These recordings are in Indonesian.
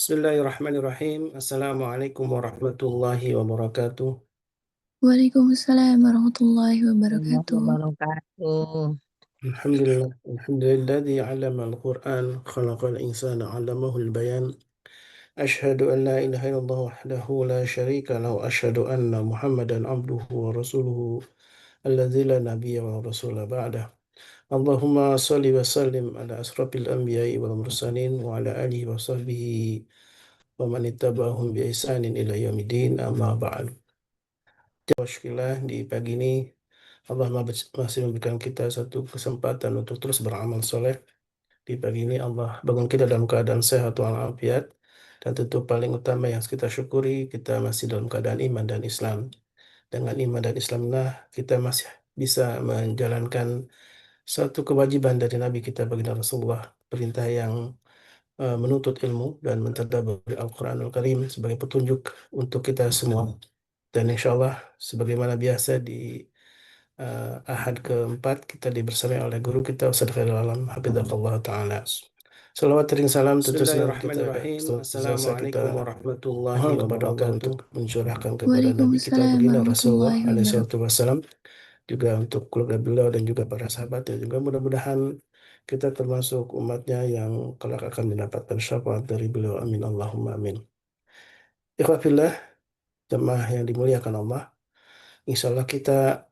Bismillahirrahmanirrahim. Assalamualaikum warahmatullahi wabarakatuh. Waalaikumsalam warahmatullahi Warahmatullahi wabarakatuh. wabarakatuh. Alhamdulillah. Alhamdulilladzi 'allama al-Qur'an, khalaqal insana 'allamahul bayan. Asyhadu an la ilaha illallah wahdahu la syarika lahu, asyhadu anna Muhammadan abduhu wa rasuluhu alladzi la nabiyya wa rasula ba'dah. Allahumma shalli wa sallim ala asrafil anbiya'i wal mursalin wa ala alihi wa sahbihi wa man ittaba'ahum bi ihsanin ila yaumiddin, amma ba'd. Alhamdulillah di pagi ini Allah masih memberikan kita satu kesempatan untuk terus beramal soleh. Di pagi ini Allah bangun kita dalam keadaan sehat walafiat, dan tentu paling utama yang kita syukuri, kita masih dalam keadaan iman dan Islam. Dengan iman dan Islamlah kita masih bisa menjalankan satu kewajiban dari Nabi kita baginda Rasulullah, perintah yang menuntut ilmu dan mentadabburi Al-Quranul Karim sebagai petunjuk untuk kita semua. Dan insya Allah sebagaimana biasa di Ahad keempat kita dibersamai oleh guru kita Ustaz Khairul Alam Hafizahullah Ta'ala. Salawat ring salam tentu senang kita Assalamualaikum warahmatullahi wabarakatuh kepada Allah untuk mencurahkan kepada Nabi kita Waalaikumsalam baginda Rasulullah warahmatullahi wabarakatuh. alaihissalam, juga untuk keluarga beliau dan juga para sahabat, dan juga mudah-mudahan kita termasuk umatnya yang kelak akan mendapatkan syafaat dari beliau. Amin Allahumma amin. Ikhwafillah, jemaah yang dimuliakan Allah, insya Allah kita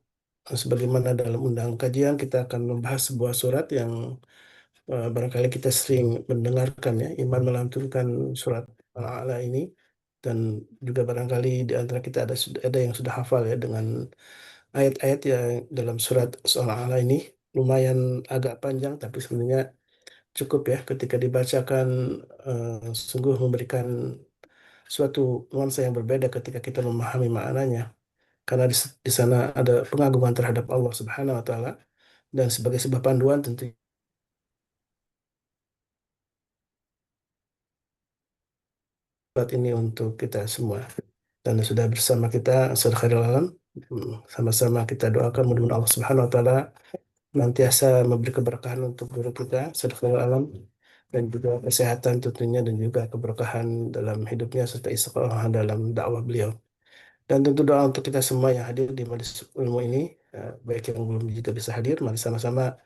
sebagaimana dalam undangan kajian kita akan membahas sebuah surat yang barangkali kita sering mendengarkan, ya, Iman melantunkan surat Al-A'la ini, dan juga barangkali di antara kita ada yang sudah hafal, ya, dengan ayat-ayat yang dalam surat Al-A'la ini. Lumayan agak panjang tapi sebenarnya cukup, ya, ketika dibacakan, sungguh memberikan suatu nuansa yang berbeda ketika kita memahami maknanya, karena di sana ada pengagungan terhadap Allah Subhanahu wa taala, dan sebagai sebuah panduan tentu surat ini untuk kita semua. Dan sudah bersama kita Ustaz Khairul Alam. Sama-sama kita doakan mudah-mudahan Allah Subhanahu wa taala nantiasa memberi keberkahan untuk guru kita Ustaz Khairul Alam, dan juga kesehatan tentunya, dan juga keberkahan dalam hidupnya serta istiqomah dalam dakwah beliau. Dan tentu doa untuk kita semua yang hadir di majelis ilmu ini, baik yang belum juga bisa hadir, mari sama-sama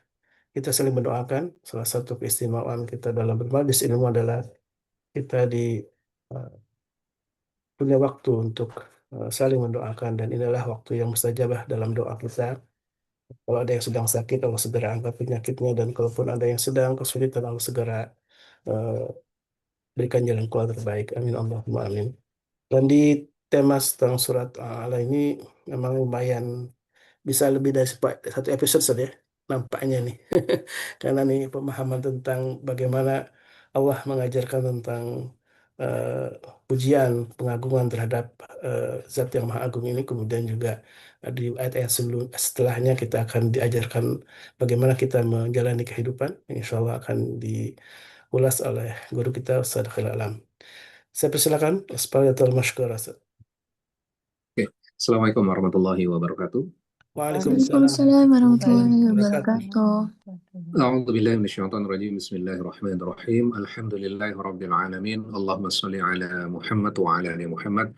kita saling mendoakan. Salah satu keistimewaan kita dalam bermajelis ilmu adalah kita uh, punya waktu untuk saling mendoakan, dan inilah waktu yang mustajabah dalam doa kita. Kalau ada yang sedang sakit, Allah segera angkat penyakitnya, dan kalaupun ada yang sedang kesulitan, Allah segera uh, berikan jalan keluar terbaik. Amin Allahumma amin. Dan di tema tentang surat Al-A'la ini memang lumayan bisa lebih dari satu episode saja, nampaknya nih. Karena nih pemahaman tentang bagaimana Allah mengajarkan tentang eh, pujian, pengagungan terhadap Zat yang Maha Agung ini. Kemudian juga di ayat-ayat setelahnya kita akan diajarkan bagaimana kita menjalani kehidupan. Insya Allah akan diulas oleh guru kita Ustaz Khairul Alam. Saya persilakan, Asfaliyatul Mashkur. Oke. Assalamualaikum warahmatullahi wabarakatuh. Waalaikumsalam Waalaikumsalam warahmatullahi wabarakatuh. wabarakatuh. A'udzubillahi minasyaitonir Bismillahirrahmanirrahim. Alhamdulillahirabbil alamin. Allahumma shalli ala Muhammad wa ala ali Muhammad.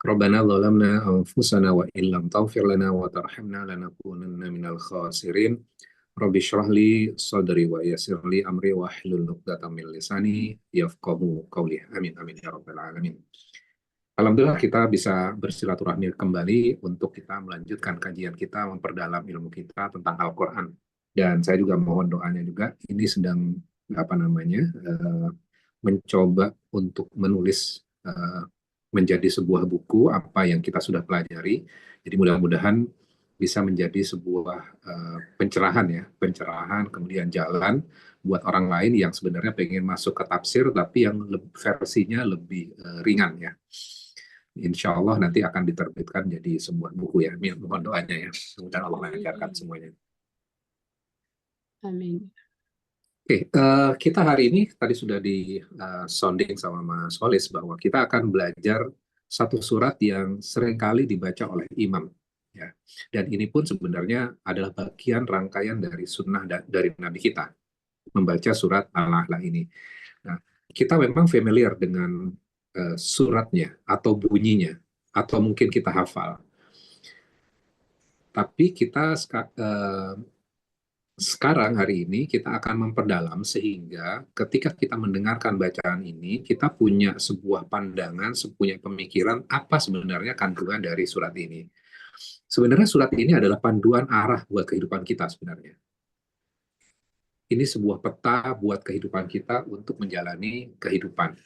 Rabbana zalamna anfusana wa illam taghfir lana wa tarhamna lanakunanna minal khasirin. Rabbi shrah li sadri wa yassir li amri wa hlul 'uqdatam min lisani yafqahu qawli. Amin amin ya rabbal alamin. Alhamdulillah kita bisa bersilaturahmi kembali untuk kita melanjutkan kajian kita, memperdalam ilmu kita tentang Al-Quran. Dan saya juga mohon doanya juga, ini sedang mencoba untuk menulis menjadi sebuah buku apa yang kita sudah pelajari. Jadi mudah-mudahan bisa menjadi sebuah pencerahan, kemudian jalan buat orang lain yang sebenarnya pengen masuk ke tafsir tapi yang versinya lebih ringan, ya. Insya Allah nanti akan diterbitkan jadi sebuah buku, ya. Mohon doanya, ya. Semoga Allah lancarkan semuanya. Amin. Oke, kita hari ini tadi sudah di sounding sama Mas Holis bahwa kita akan belajar satu surat yang seringkali dibaca oleh imam, ya. Dan ini pun sebenarnya adalah bagian rangkaian dari sunnah dari Nabi kita, membaca surat Al-A'la ini. Nah, kita memang familiar dengan suratnya atau bunyinya, atau mungkin kita hafal. Tapi kita sekarang hari ini kita akan memperdalam sehingga ketika kita mendengarkan bacaan ini, kita punya sebuah pandangan, punya pemikiran apa sebenarnya kandungan dari surat ini. Sebenarnya surat ini adalah panduan arah buat kehidupan kita sebenarnya. Ini sebuah peta buat kehidupan kita untuk menjalani kehidupan.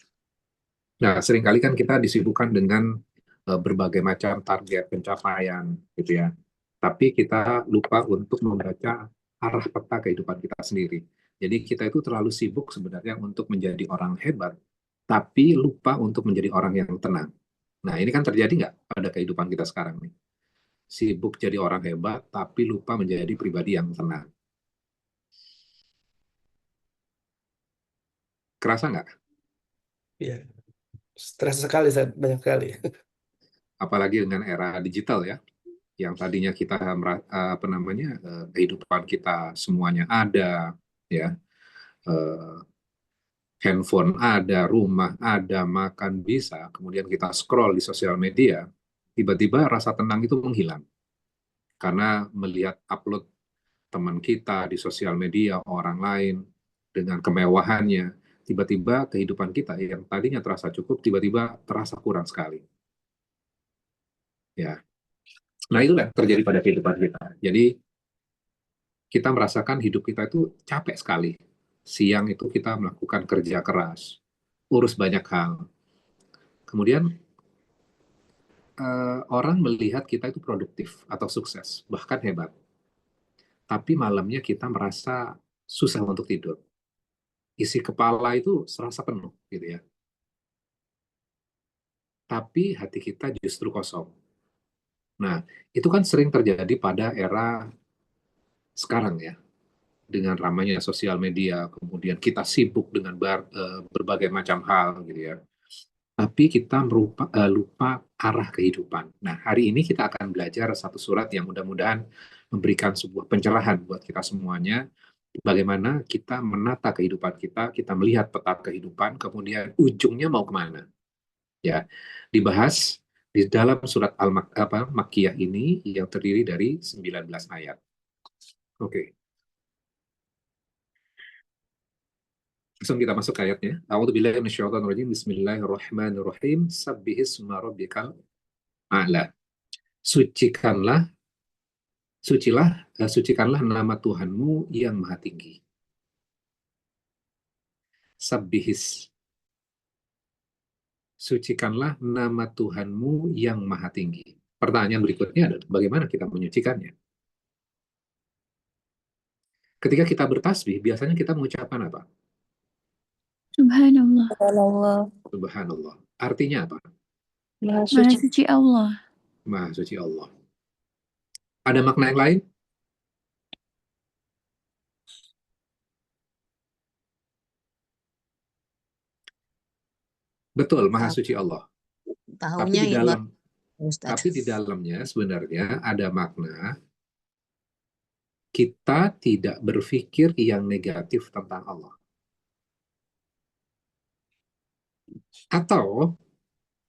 Nah, seringkali kan kita disibukkan dengan berbagai macam target pencapaian, gitu ya. Tapi kita lupa untuk membaca arah peta kehidupan kita sendiri. Jadi kita itu terlalu sibuk sebenarnya untuk menjadi orang hebat, tapi lupa untuk menjadi orang yang tenang. Nah, ini kan terjadi nggak pada kehidupan kita sekarang nih? Sibuk jadi orang hebat, tapi lupa menjadi pribadi yang tenang. Kerasa nggak? Ya, stres sekali, banyak sekali. Apalagi dengan era digital ya, yang tadinya kita apa namanya kehidupan kita semuanya ada, ya, eh, handphone ada, rumah ada, makan bisa, kemudian kita scroll di sosial media, tiba-tiba rasa tenang itu menghilang karena melihat upload teman kita di sosial media orang lain dengan kemewahannya, tiba-tiba kehidupan kita yang tadinya terasa cukup tiba-tiba terasa kurang sekali, ya. Nah, itulah yang terjadi pada kehidupan kita. Jadi kita merasakan hidup kita itu capek sekali. Siang itu kita melakukan kerja keras, urus banyak hal. Kemudian orang melihat kita itu produktif atau sukses, bahkan hebat. Tapi malamnya kita merasa susah untuk tidur. Isi kepala itu serasa penuh, gitu ya. Tapi hati kita justru kosong. Nah, itu kan sering terjadi pada era sekarang ya, dengan ramainya sosial media, kemudian kita sibuk dengan berbagai macam hal, gitu ya. Tapi kita lupa arah kehidupan. Nah, hari ini kita akan belajar satu surat yang mudah-mudahan memberikan sebuah pencerahan buat kita semuanya, bagaimana kita menata kehidupan kita, kita melihat peta kehidupan, kemudian ujungnya mau kemana. Ya, dibahas di dalam surat Al-Makkiyah ini yang terdiri dari 19 ayat. Oke. Langsung kita masuk ke ayatnya. A'udzubillahi minasyaitonirrajim. Bismillahirrahmanirrahim. Sabbihisma rabbikal a'la. Sucikanlah, sucikanlah nama Tuhanmu yang maha tinggi. Sabbihis. Sucikanlah nama Tuhanmu yang maha tinggi. Pertanyaan berikutnya adalah bagaimana kita menyucikannya? Ketika kita bertasbih, biasanya kita mengucapkan apa? Subhanallah. Allah Subhanallah. Artinya apa? Maha Maha Suci. suci Allah. Maha suci Allah. Ada makna yang lain? Betul, maha suci Allah. Tapi Tahunya di ya dalam Ustaz. tapi di dalamnya sebenarnya ada makna kita tidak berpikir yang negatif tentang Allah. Atau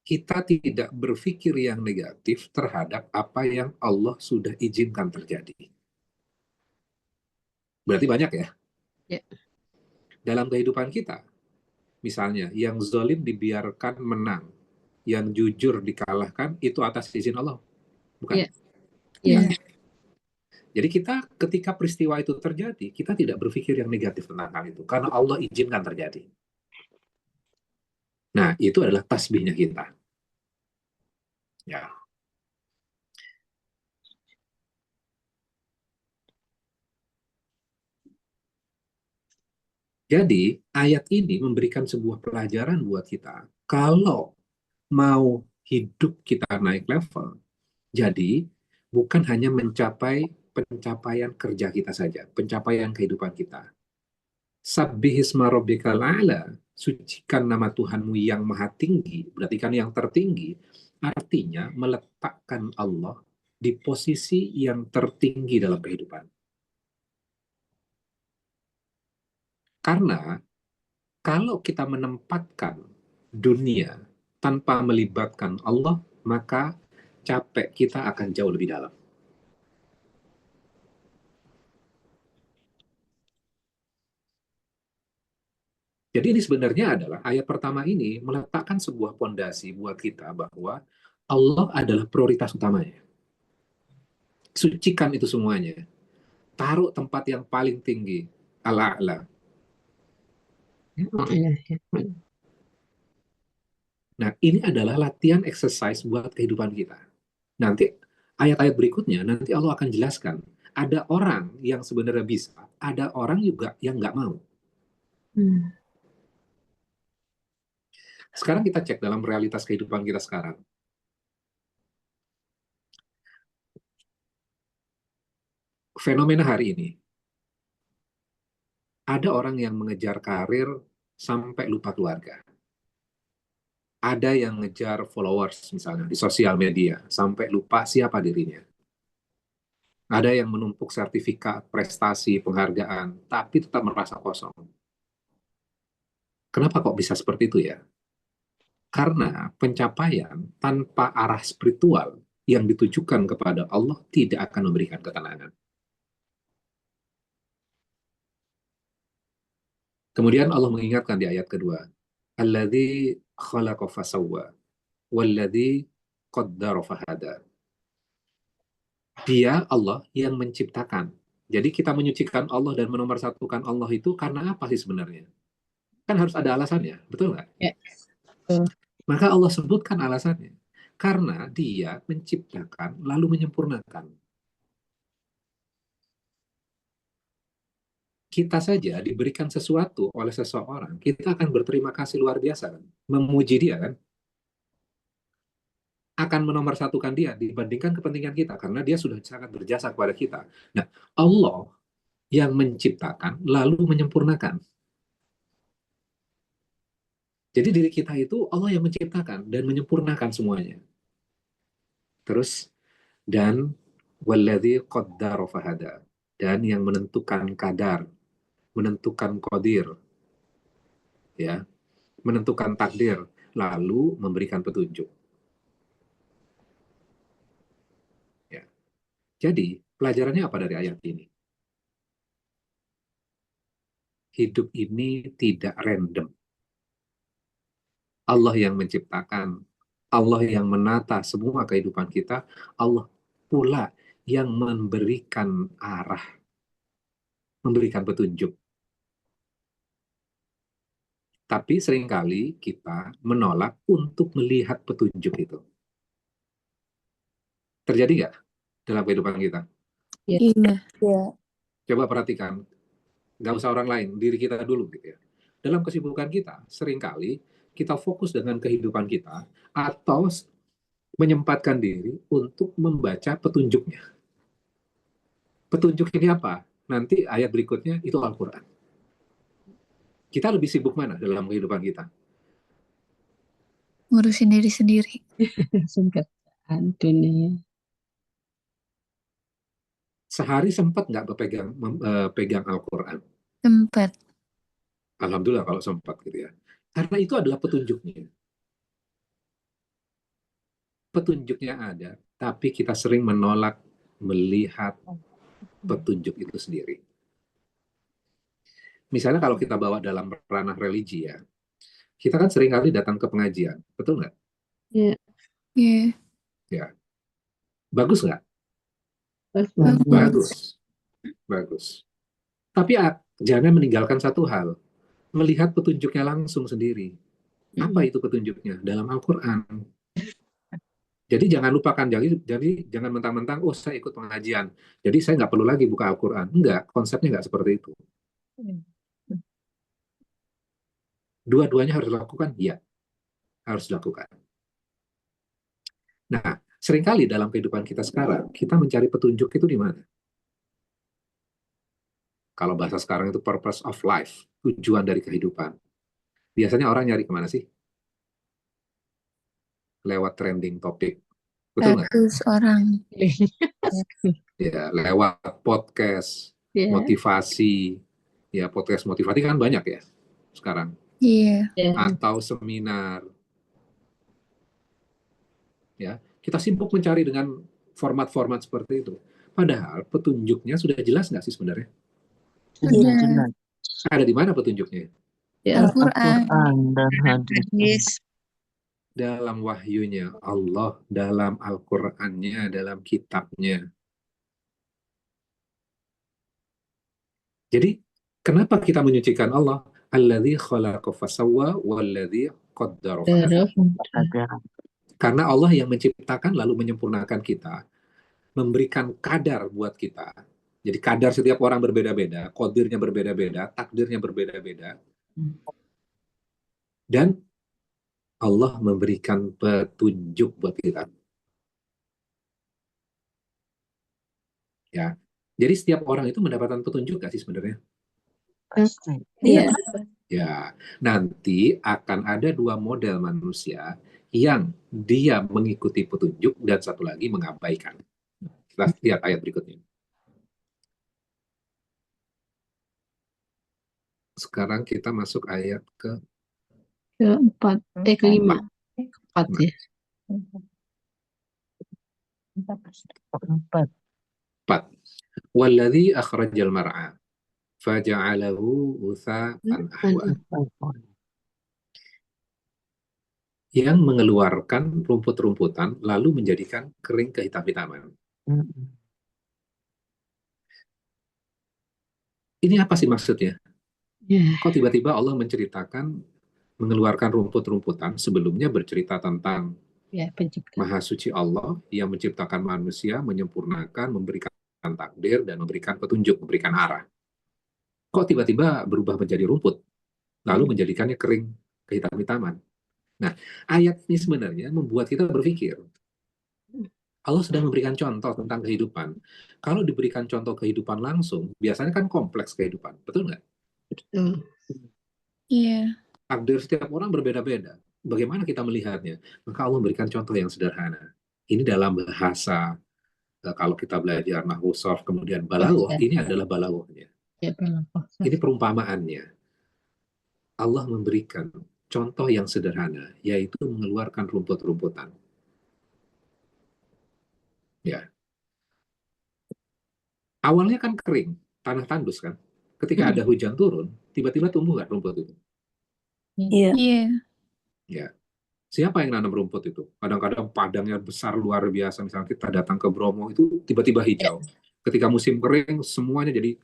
kita tidak berpikir yang negatif terhadap apa yang Allah sudah izinkan terjadi. Berarti banyak ya? Ya. Dalam kehidupan kita, misalnya yang zalim dibiarkan menang, yang jujur dikalahkan, itu atas izin Allah, bukan? Ya. Ya. Ya. Jadi kita ketika peristiwa itu terjadi, kita tidak berpikir yang negatif tentang hal itu, karena Allah izinkan terjadi. Nah, itu adalah tasbihnya kita. Ya. Jadi, ayat ini memberikan sebuah pelajaran buat kita. Kalau mau hidup kita naik level, jadi bukan hanya mencapai pencapaian kerja kita saja, pencapaian kehidupan kita. Sabbihisma rabbikal a'la, sucikan nama Tuhanmu yang maha tinggi, berarti kan yang tertinggi, artinya meletakkan Allah di posisi yang tertinggi dalam kehidupan. Karena Kalau kita menempatkan dunia tanpa melibatkan Allah, maka capek kita akan jauh lebih dalam. Jadi ini sebenarnya adalah ayat pertama ini meletakkan sebuah pondasi buat kita bahwa Allah adalah prioritas utamanya. Sucikan itu semuanya. Taruh tempat yang paling tinggi. Al-A'la. Nah, ini adalah latihan exercise buat kehidupan kita. Nanti ayat-ayat berikutnya, nanti Allah akan jelaskan. Ada orang yang sebenarnya bisa, ada orang juga yang nggak mau. Sekarang kita cek dalam realitas kehidupan kita sekarang. Fenomena hari ini, ada orang yang mengejar karir sampai lupa keluarga. Ada yang ngejar followers misalnya di sosial media sampai lupa siapa dirinya. Ada yang menumpuk sertifikat, prestasi, penghargaan, tapi tetap merasa kosong. Kenapa kok bisa seperti itu ya? Karena pencapaian tanpa arah spiritual yang ditujukan kepada Allah tidak akan memberikan ketenangan. Kemudian Allah mengingatkan di ayat kedua, Alladzi khalaqa fasawwa, walladzi qaddara fahada. Dia Allah yang menciptakan. Jadi kita menyucikan Allah dan menomorsatukan Allah itu karena apa sih sebenarnya? Kan harus ada alasannya, betul nggak? Ya. Maka Allah sebutkan alasannya. Karena dia menciptakan lalu menyempurnakan. Kita saja diberikan sesuatu oleh seseorang, kita akan berterima kasih luar biasa, kan? Memuji dia, kan? Akan menomorsatukan dia dibandingkan kepentingan kita, karena dia sudah sangat berjasa kepada kita. Nah, Allah yang menciptakan lalu menyempurnakan. Jadi diri kita itu Allah yang menciptakan dan menyempurnakan semuanya. Terus, dan walladzi qaddara fahada, dan yang menentukan kadar, menentukan qadir, ya, menentukan takdir, lalu memberikan petunjuk. Ya. Jadi, pelajarannya apa dari ayat ini? Hidup ini tidak random. Allah yang menciptakan, Allah yang menata semua kehidupan kita, Allah pula yang memberikan arah, memberikan petunjuk. Tapi seringkali kita menolak untuk melihat petunjuk itu. Terjadi nggak dalam kehidupan kita? Iya. Coba perhatikan, nggak usah orang lain, diri kita dulu gitu ya. Dalam kesibukan kita, seringkali kita fokus dengan kehidupan kita atau menyempatkan diri untuk membaca petunjuknya. Petunjuk ini apa? Nanti ayat berikutnya itu Al-Quran. Kita lebih sibuk mana dalam kehidupan kita? Ngurusin diri sendiri. Singkatan dunia. Sehari sempat nggak pegang Al-Quran? Tempat. Alhamdulillah kalau sempat gitu ya. Karena itu adalah petunjuknya. Petunjuknya ada, tapi kita sering menolak melihat petunjuk itu sendiri. Misalnya kalau kita bawa dalam ranah religi ya, kita kan sering kali datang ke pengajian, betul nggak? Iya. Iya. Ya. Bagus nggak? Bagus. Bagus. Tapi jangan meninggalkan satu hal, melihat petunjuknya langsung sendiri. Apa itu petunjuknya? Dalam Al-Quran. Jadi jangan lupakan, jadi jangan mentang-mentang, oh saya ikut pengajian, jadi saya nggak perlu lagi buka Al-Quran. Enggak, konsepnya nggak seperti itu. Dua-duanya harus dilakukan? Ya, harus dilakukan. Nah, seringkali dalam kehidupan kita sekarang, kita mencari petunjuk itu di mana? Kalau bahasa sekarang itu purpose of life, tujuan dari kehidupan. Biasanya orang nyari kemana sih? Lewat trending topik. Betul nggak? Status orang. Ya, lewat podcast, Ya. motivasi. Ya, podcast motivasi kan banyak ya sekarang. Iya. Ya. atau seminar. Ya, kita sibuk mencari dengan format-format seperti itu. Padahal petunjuknya sudah jelas nggak sih sebenarnya? Sudah. jelas. Ada di mana petunjuknya? Ya. Al-Quran. Al-Quran dan hadis. Dalam wahyunya Allah, dalam Al-Qur'annya, dalam kitabnya. Jadi, kenapa kita menyucikan Allah? Alladzi khalaqa fasawwa walladzi qaddara fahada. Ada Karena Allah yang menciptakan lalu menyempurnakan kita, memberikan kadar buat kita. Jadi kadar setiap orang berbeda-beda, qadirnya berbeda-beda, takdirnya berbeda-beda. Dan Allah memberikan petunjuk buat kita. Ya. Jadi setiap orang itu mendapatkan petunjuk gak sih sebenarnya? pasti. Iya. Ya, nanti akan ada dua model manusia yang dia mengikuti petunjuk dan satu lagi mengabaikan. Kita lihat ayat berikutnya. Sekarang kita masuk ayat Keempat. Kelima. Keempat ya. Keempat. 4. Walladzi akhrajal mar'a faja'alahu utsaqan ahwa. Yang mengeluarkan rumput-rumputan lalu menjadikan kering kehitam-hitaman. Ini apa sih maksudnya? Ya. Kok tiba-tiba Allah menceritakan mengeluarkan rumput-rumputan, sebelumnya bercerita tentang Ya, pencipta. Maha Suci Allah yang menciptakan manusia, menyempurnakan, memberikan takdir, dan memberikan petunjuk, memberikan arah. Kok tiba-tiba berubah menjadi rumput, lalu menjadikannya kering, kehitam-hitaman. Nah, ayat ini sebenarnya membuat kita berpikir. Allah sedang memberikan contoh tentang kehidupan. Kalau diberikan contoh kehidupan langsung, biasanya kan kompleks kehidupan. Betul nggak? Betul. Iya. Takdir setiap orang berbeda-beda. Bagaimana kita melihatnya? Maka Allah memberikan contoh yang sederhana. Ini dalam bahasa, kalau kita belajar nahwu sarf, kemudian balaghah, ini adalah balaghahnya. Ya, balaghah. Ini perumpamaannya. Allah memberikan contoh yang sederhana, yaitu mengeluarkan rumput-rumputan. Ya. Awalnya kan kering, tanah tandus kan. Ketika ada hujan turun, tiba-tiba tumbuh nggak rumput itu? Iya. Iya. Ya. Siapa yang nanam rumput itu? Kadang-kadang padangnya besar luar biasa. Misalnya kita datang ke Bromo itu tiba-tiba hijau. Ketika musim kering, semuanya jadi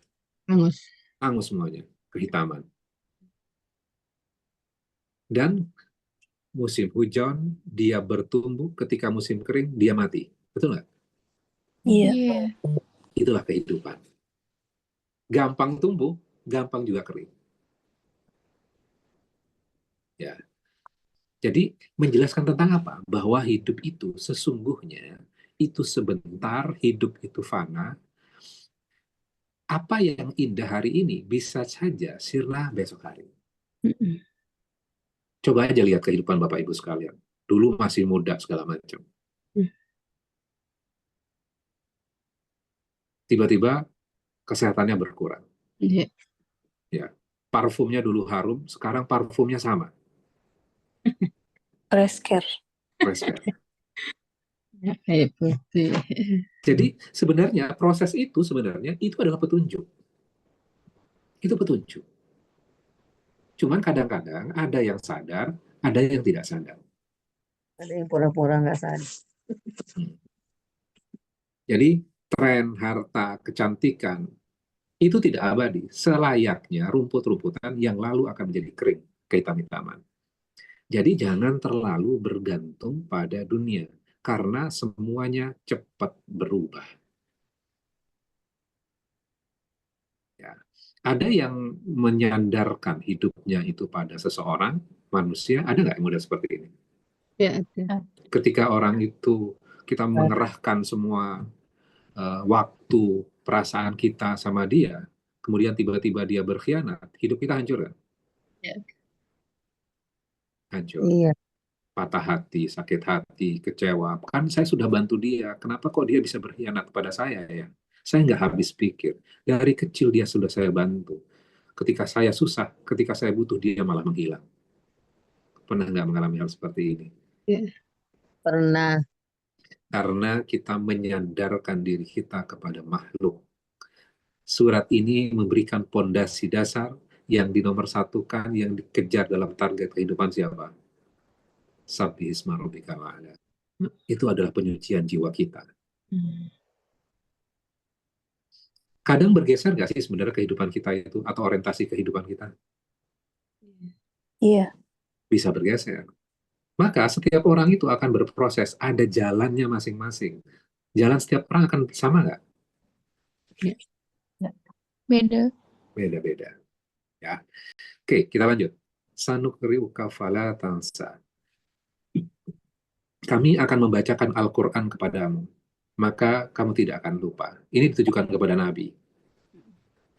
angus semuanya, kehitaman. Dan musim hujan, dia bertumbuh. Ketika musim kering, dia mati. Betul nggak? Iya. Iya. Itulah kehidupan. Gampang tumbuh, gampang juga kering. Ya. Jadi menjelaskan tentang apa? Bahwa hidup itu sesungguhnya itu sebentar, hidup itu fana. Apa yang indah hari ini bisa saja sirna besok hari. Coba aja lihat kehidupan Bapak Ibu sekalian. Dulu masih muda segala macam. Tiba-tiba kesehatannya berkurang. Iya. Ya. Parfumnya dulu harum, sekarang parfumnya sama. Resker. Ya, kayak putih. Jadi sebenarnya proses itu sebenarnya itu adalah petunjuk. Itu petunjuk. Cuman kadang-kadang ada yang sadar, ada yang tidak sadar. Ada yang pura-pura nggak sadar. Jadi tren harta, kecantikan itu tidak abadi. Selayaknya rumput-rumputan yang lalu akan menjadi kering, kehitam-hitaman. Jadi jangan terlalu bergantung pada dunia, karena semuanya cepat berubah. Ya. Ada yang menyandarkan hidupnya itu pada seseorang, manusia, ada nggak yang mudah seperti ini? Ya, ada. Ketika orang itu, kita mengerahkan semua waktu, perasaan kita sama dia, kemudian tiba-tiba dia berkhianat, hidup kita hancur kan? Ya. Hancur. Iya. Patah hati, sakit hati, kecewa. Kan saya sudah bantu dia, kenapa kok dia bisa berkhianat kepada saya ya? Saya nggak habis pikir. Dari kecil dia sudah saya bantu. Ketika saya susah, ketika saya butuh, dia malah menghilang. Pernah nggak mengalami hal seperti ini? Ya. Pernah. Karena kita menyandarkan diri kita kepada makhluk. Surat ini memberikan pondasi dasar yang dinomorsatukan, yang dikejar dalam target kehidupan siapa? Sabbihisma rabbikal a'la. Itu adalah penyucian jiwa kita. Kadang bergeser nggak sih sebenarnya kehidupan kita itu, atau orientasi kehidupan kita? Iya. Bisa bergeser. Maka setiap orang itu akan berproses, ada jalannya masing-masing. Jalan setiap orang akan sama nggak? Beda. Beda-beda. Ya. Oke, kita lanjut. Sanuqri'uka fala tansa. Kami akan membacakan Al-Quran kepadamu, maka kamu tidak akan lupa. Ini ditujukan kepada Nabi.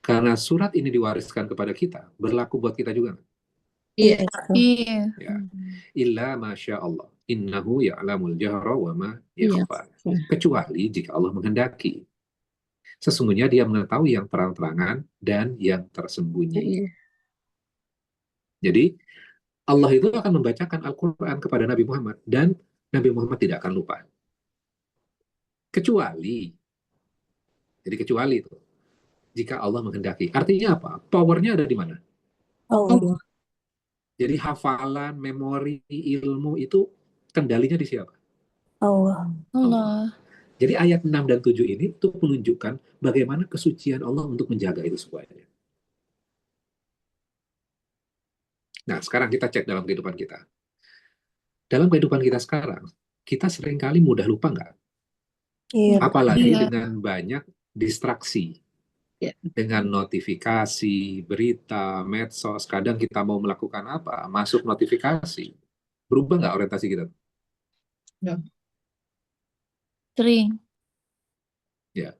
Karena surat ini diwariskan kepada kita, berlaku buat kita juga. Iya. Iya. Ya. Illa masya Allah. Innahu ya'lamul jahra wa ma Iya. yakhfa. Kecuali jika Allah menghendaki. Sesungguhnya dia mengetahui yang terang-terangan dan yang tersembunyi. Iya. Jadi, Allah itu akan membacakan Al-Quran kepada Nabi Muhammad, dan Nabi Muhammad tidak akan lupa. Kecuali itu, jika Allah menghendaki. Artinya apa? Powernya ada di mana? Allah. Jadi hafalan, memori, ilmu itu kendalinya di siapa? Allah. Allah. Jadi ayat 6 dan 7 ini itu menunjukkan bagaimana kesucian Allah untuk menjaga itu semuanya. Nah, sekarang kita cek dalam kehidupan kita. Dalam kehidupan kita sekarang, kita seringkali mudah lupa nggak? Iya. Apalagi Iya. dengan banyak distraksi. Ya. Dengan notifikasi, berita, medsos, kadang kita mau melakukan apa, masuk notifikasi. Berubah nggak orientasi kita? Sering. Ya.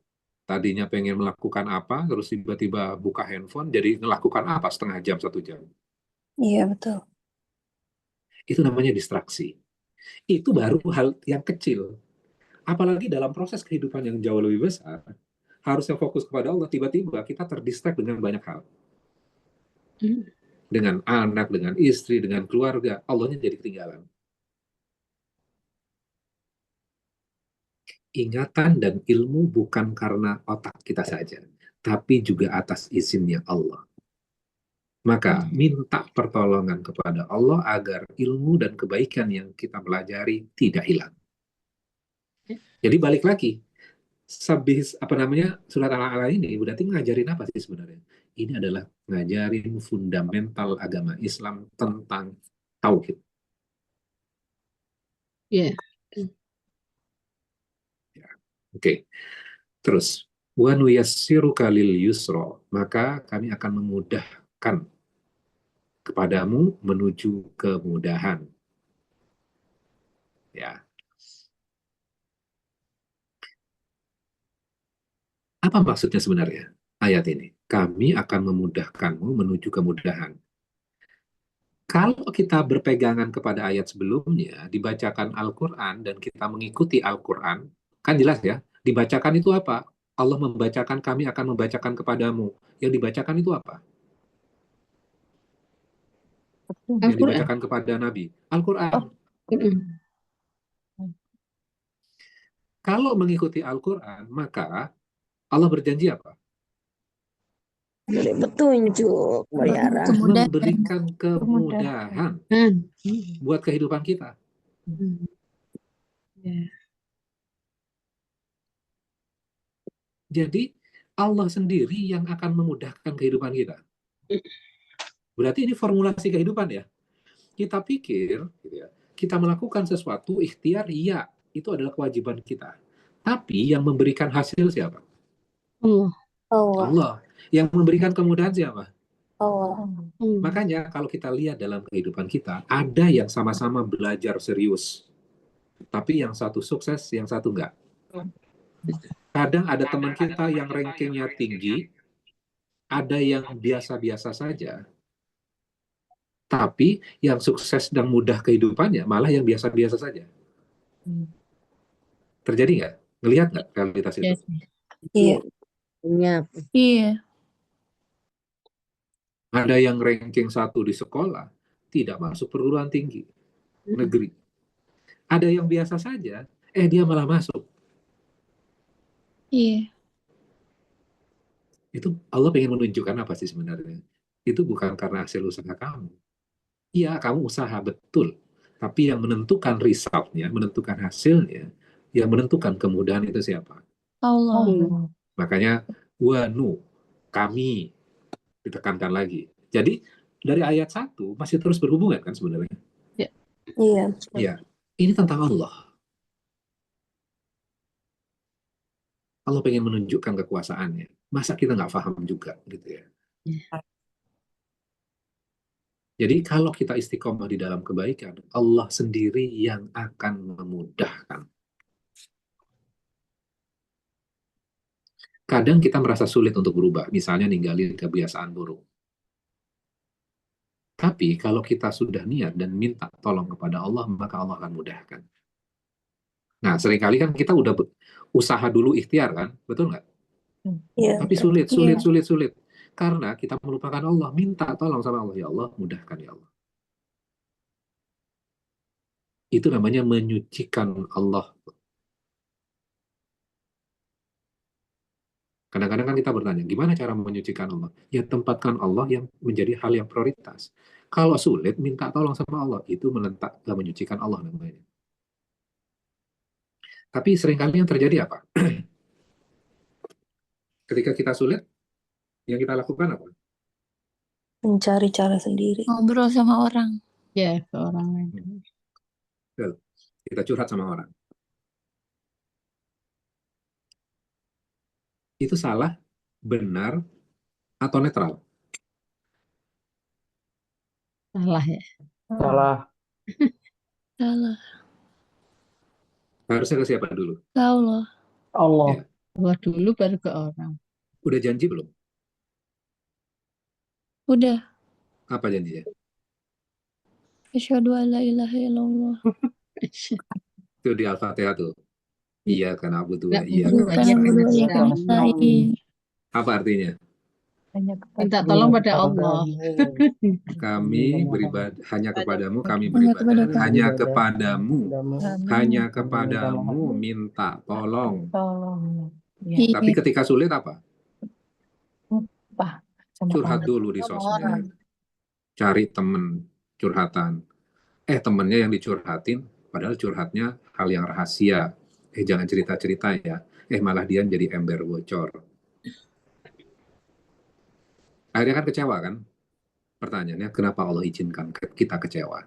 Tadinya pengen melakukan apa, terus tiba-tiba buka handphone, jadi melakukan apa setengah jam, 1 jam. Iya, betul. Itu namanya distraksi. Itu baru hal yang kecil. Apalagi dalam proses kehidupan yang jauh lebih besar, harusnya fokus kepada Allah, tiba-tiba kita terdistract dengan banyak hal. Dengan anak, dengan istri, dengan keluarga, Allahnya jadi ketinggalan. Ingatan dan ilmu bukan karena otak kita saja, tapi juga atas izinnya Allah. Maka minta pertolongan kepada Allah agar ilmu dan kebaikan yang kita pelajari tidak hilang. Jadi balik lagi, surat Al-A'la ini berarti ngajarin apa sih sebenarnya? Ini adalah ngajarin fundamental agama Islam tentang tauhid. Iya. Oke. Terus, wa nuyassiruka lil yusra, maka kami akan memudahkan kepadamu menuju kemudahan. Ya. Apa maksudnya sebenarnya ayat ini? Kami akan memudahkanmu menuju kemudahan. Kalau kita berpegangan kepada ayat sebelumnya, dibacakan Al-Quran dan kita mengikuti Al-Quran, kan jelas ya, dibacakan itu apa? Allah membacakan, kami akan membacakan kepadamu. Yang dibacakan itu apa? Yang dibacakan kepada Nabi. Al-Quran. Kalau mengikuti Al-Quran, maka Allah berjanji apa? Petunjuk, Mariara. Kemudahan. Memberikan kemudahan buat kehidupan kita. Jadi Allah sendiri yang akan memudahkan kehidupan kita. Berarti ini formulasi kehidupan ya. Kita pikir, gitu ya, kita melakukan sesuatu ikhtiar, iya, itu adalah kewajiban kita. Tapi yang memberikan hasil siapa? Allah. Allah. Yang memberikan kemudahan siapa? Allah. Makanya kalau kita lihat dalam kehidupan kita, ada yang sama-sama belajar serius. Tapi yang satu sukses, yang satu enggak. Kadang ada teman kita yang rankingnya tinggi, ada yang biasa-biasa saja. Tapi yang sukses dan mudah kehidupannya malah yang biasa-biasa saja. Terjadi nggak? Ngelihat nggak realitas itu? Iya. Iya. Iya. Ada yang ranking 1 di sekolah, tidak masuk perguruan tinggi negeri. Ada yang biasa saja, dia malah masuk. Iya. Itu Allah pengen menunjukkan apa sih sebenarnya? Itu bukan karena hasil usaha kamu. Iya, kamu usaha betul. Tapi yang menentukan resultnya, menentukan hasilnya, yang menentukan kemudahan itu siapa? Allah. Makanya, wanu, kami, ditekankan lagi. Jadi, dari ayat 1 masih terus berhubungan kan sebenarnya? Ya. Iya. Iya, ini tentang Allah. Allah pengen menunjukkan kekuasaannya. Masa kita nggak paham juga gitu ya. Jadi kalau kita istiqomah di dalam kebaikan, Allah sendiri yang akan memudahkan. Kadang kita merasa sulit untuk berubah, misalnya ninggalin kebiasaan buruk. Tapi kalau kita sudah niat dan minta tolong kepada Allah, maka Allah akan mudahkan. Nah, seringkali kan kita udah usaha dulu ikhtiar kan, betul nggak? Iya. Tapi sulit, Iya. sulit, sulit, sulit. Karena kita melupakan Allah, minta tolong sama Allah, ya Allah, mudahkan ya Allah. Itu namanya menyucikan Allah. Kadang-kadang kan kita bertanya, gimana cara menyucikan Allah? Ya tempatkan Allah yang menjadi hal yang prioritas. Kalau sulit, minta tolong sama Allah. Itu menyucikan Allah namanya. Tapi seringkali yang terjadi apa? Ketika kita sulit, yang kita lakukan apa? Mencari cara sendiri. Ngobrol sama orang. Ya, ke orang lain. Betul. Kita curhat sama orang. Itu salah, benar, atau netral? Salah ya. Salah. Salah. Harusnya ke siapa dulu? Ke Allah. Allah. Ya. Allah dulu baru ke orang. Udah janji belum? Udah. Apa janjinya? Asyhadu an la ilaha illallah. Itu di Al-Fatihah tuh. Iya karena Abu Dua, Nggak iya perlu karena Bukan banyak yang kedua yang ya tahu. nasta'in. apa artinya? Minta tolong pada Allah. Kami beribadah hanya kepadamu, kami Hanya kepada beribadah kamu. hanya kepadamu, hanya kepadamu minta tolong. Iya. Tapi ketika sulit apa? Sama Curhat dulu di sosmed, cari temen curhatan. Temennya yang dicurhatin, padahal curhatnya hal yang rahasia. Jangan cerita-cerita ya. Malah dia jadi ember bocor. Akhirnya kan kecewa kan? Pertanyaannya, kenapa Allah izinkan kita kecewa?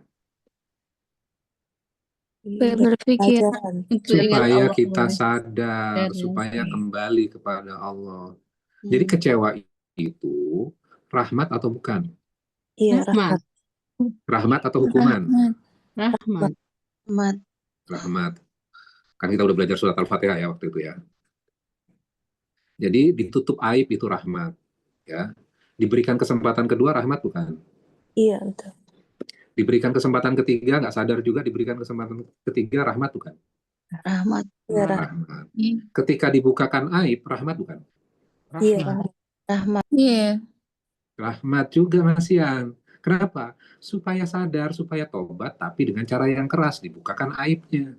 Supaya berpikir. pelajaran. Untuk lihat Supaya Allah kita mulai. sadar, Ya. supaya kembali kepada Allah. Jadi kecewa itu rahmat atau bukan? Iya, Rahmat. Rahmat atau hukuman? Rahmat. rahmat. Rahmat. Kan kita udah belajar surat Al-Fatihah ya waktu itu ya. Jadi ditutup aib itu rahmat. Ya. Diberikan kesempatan kedua rahmat bukan? Iya, betul. Diberikan kesempatan ketiga nggak sadar juga diberikan kesempatan ketiga rahmat bukan? Rahmat. Iya, Rahmat. Ketika dibukakan aib rahmat bukan? Iya, rahmat. Iya. Rahmat juga Mas Ian. Kenapa? Supaya sadar, supaya tobat, tapi dengan cara yang keras, dibukakan aibnya.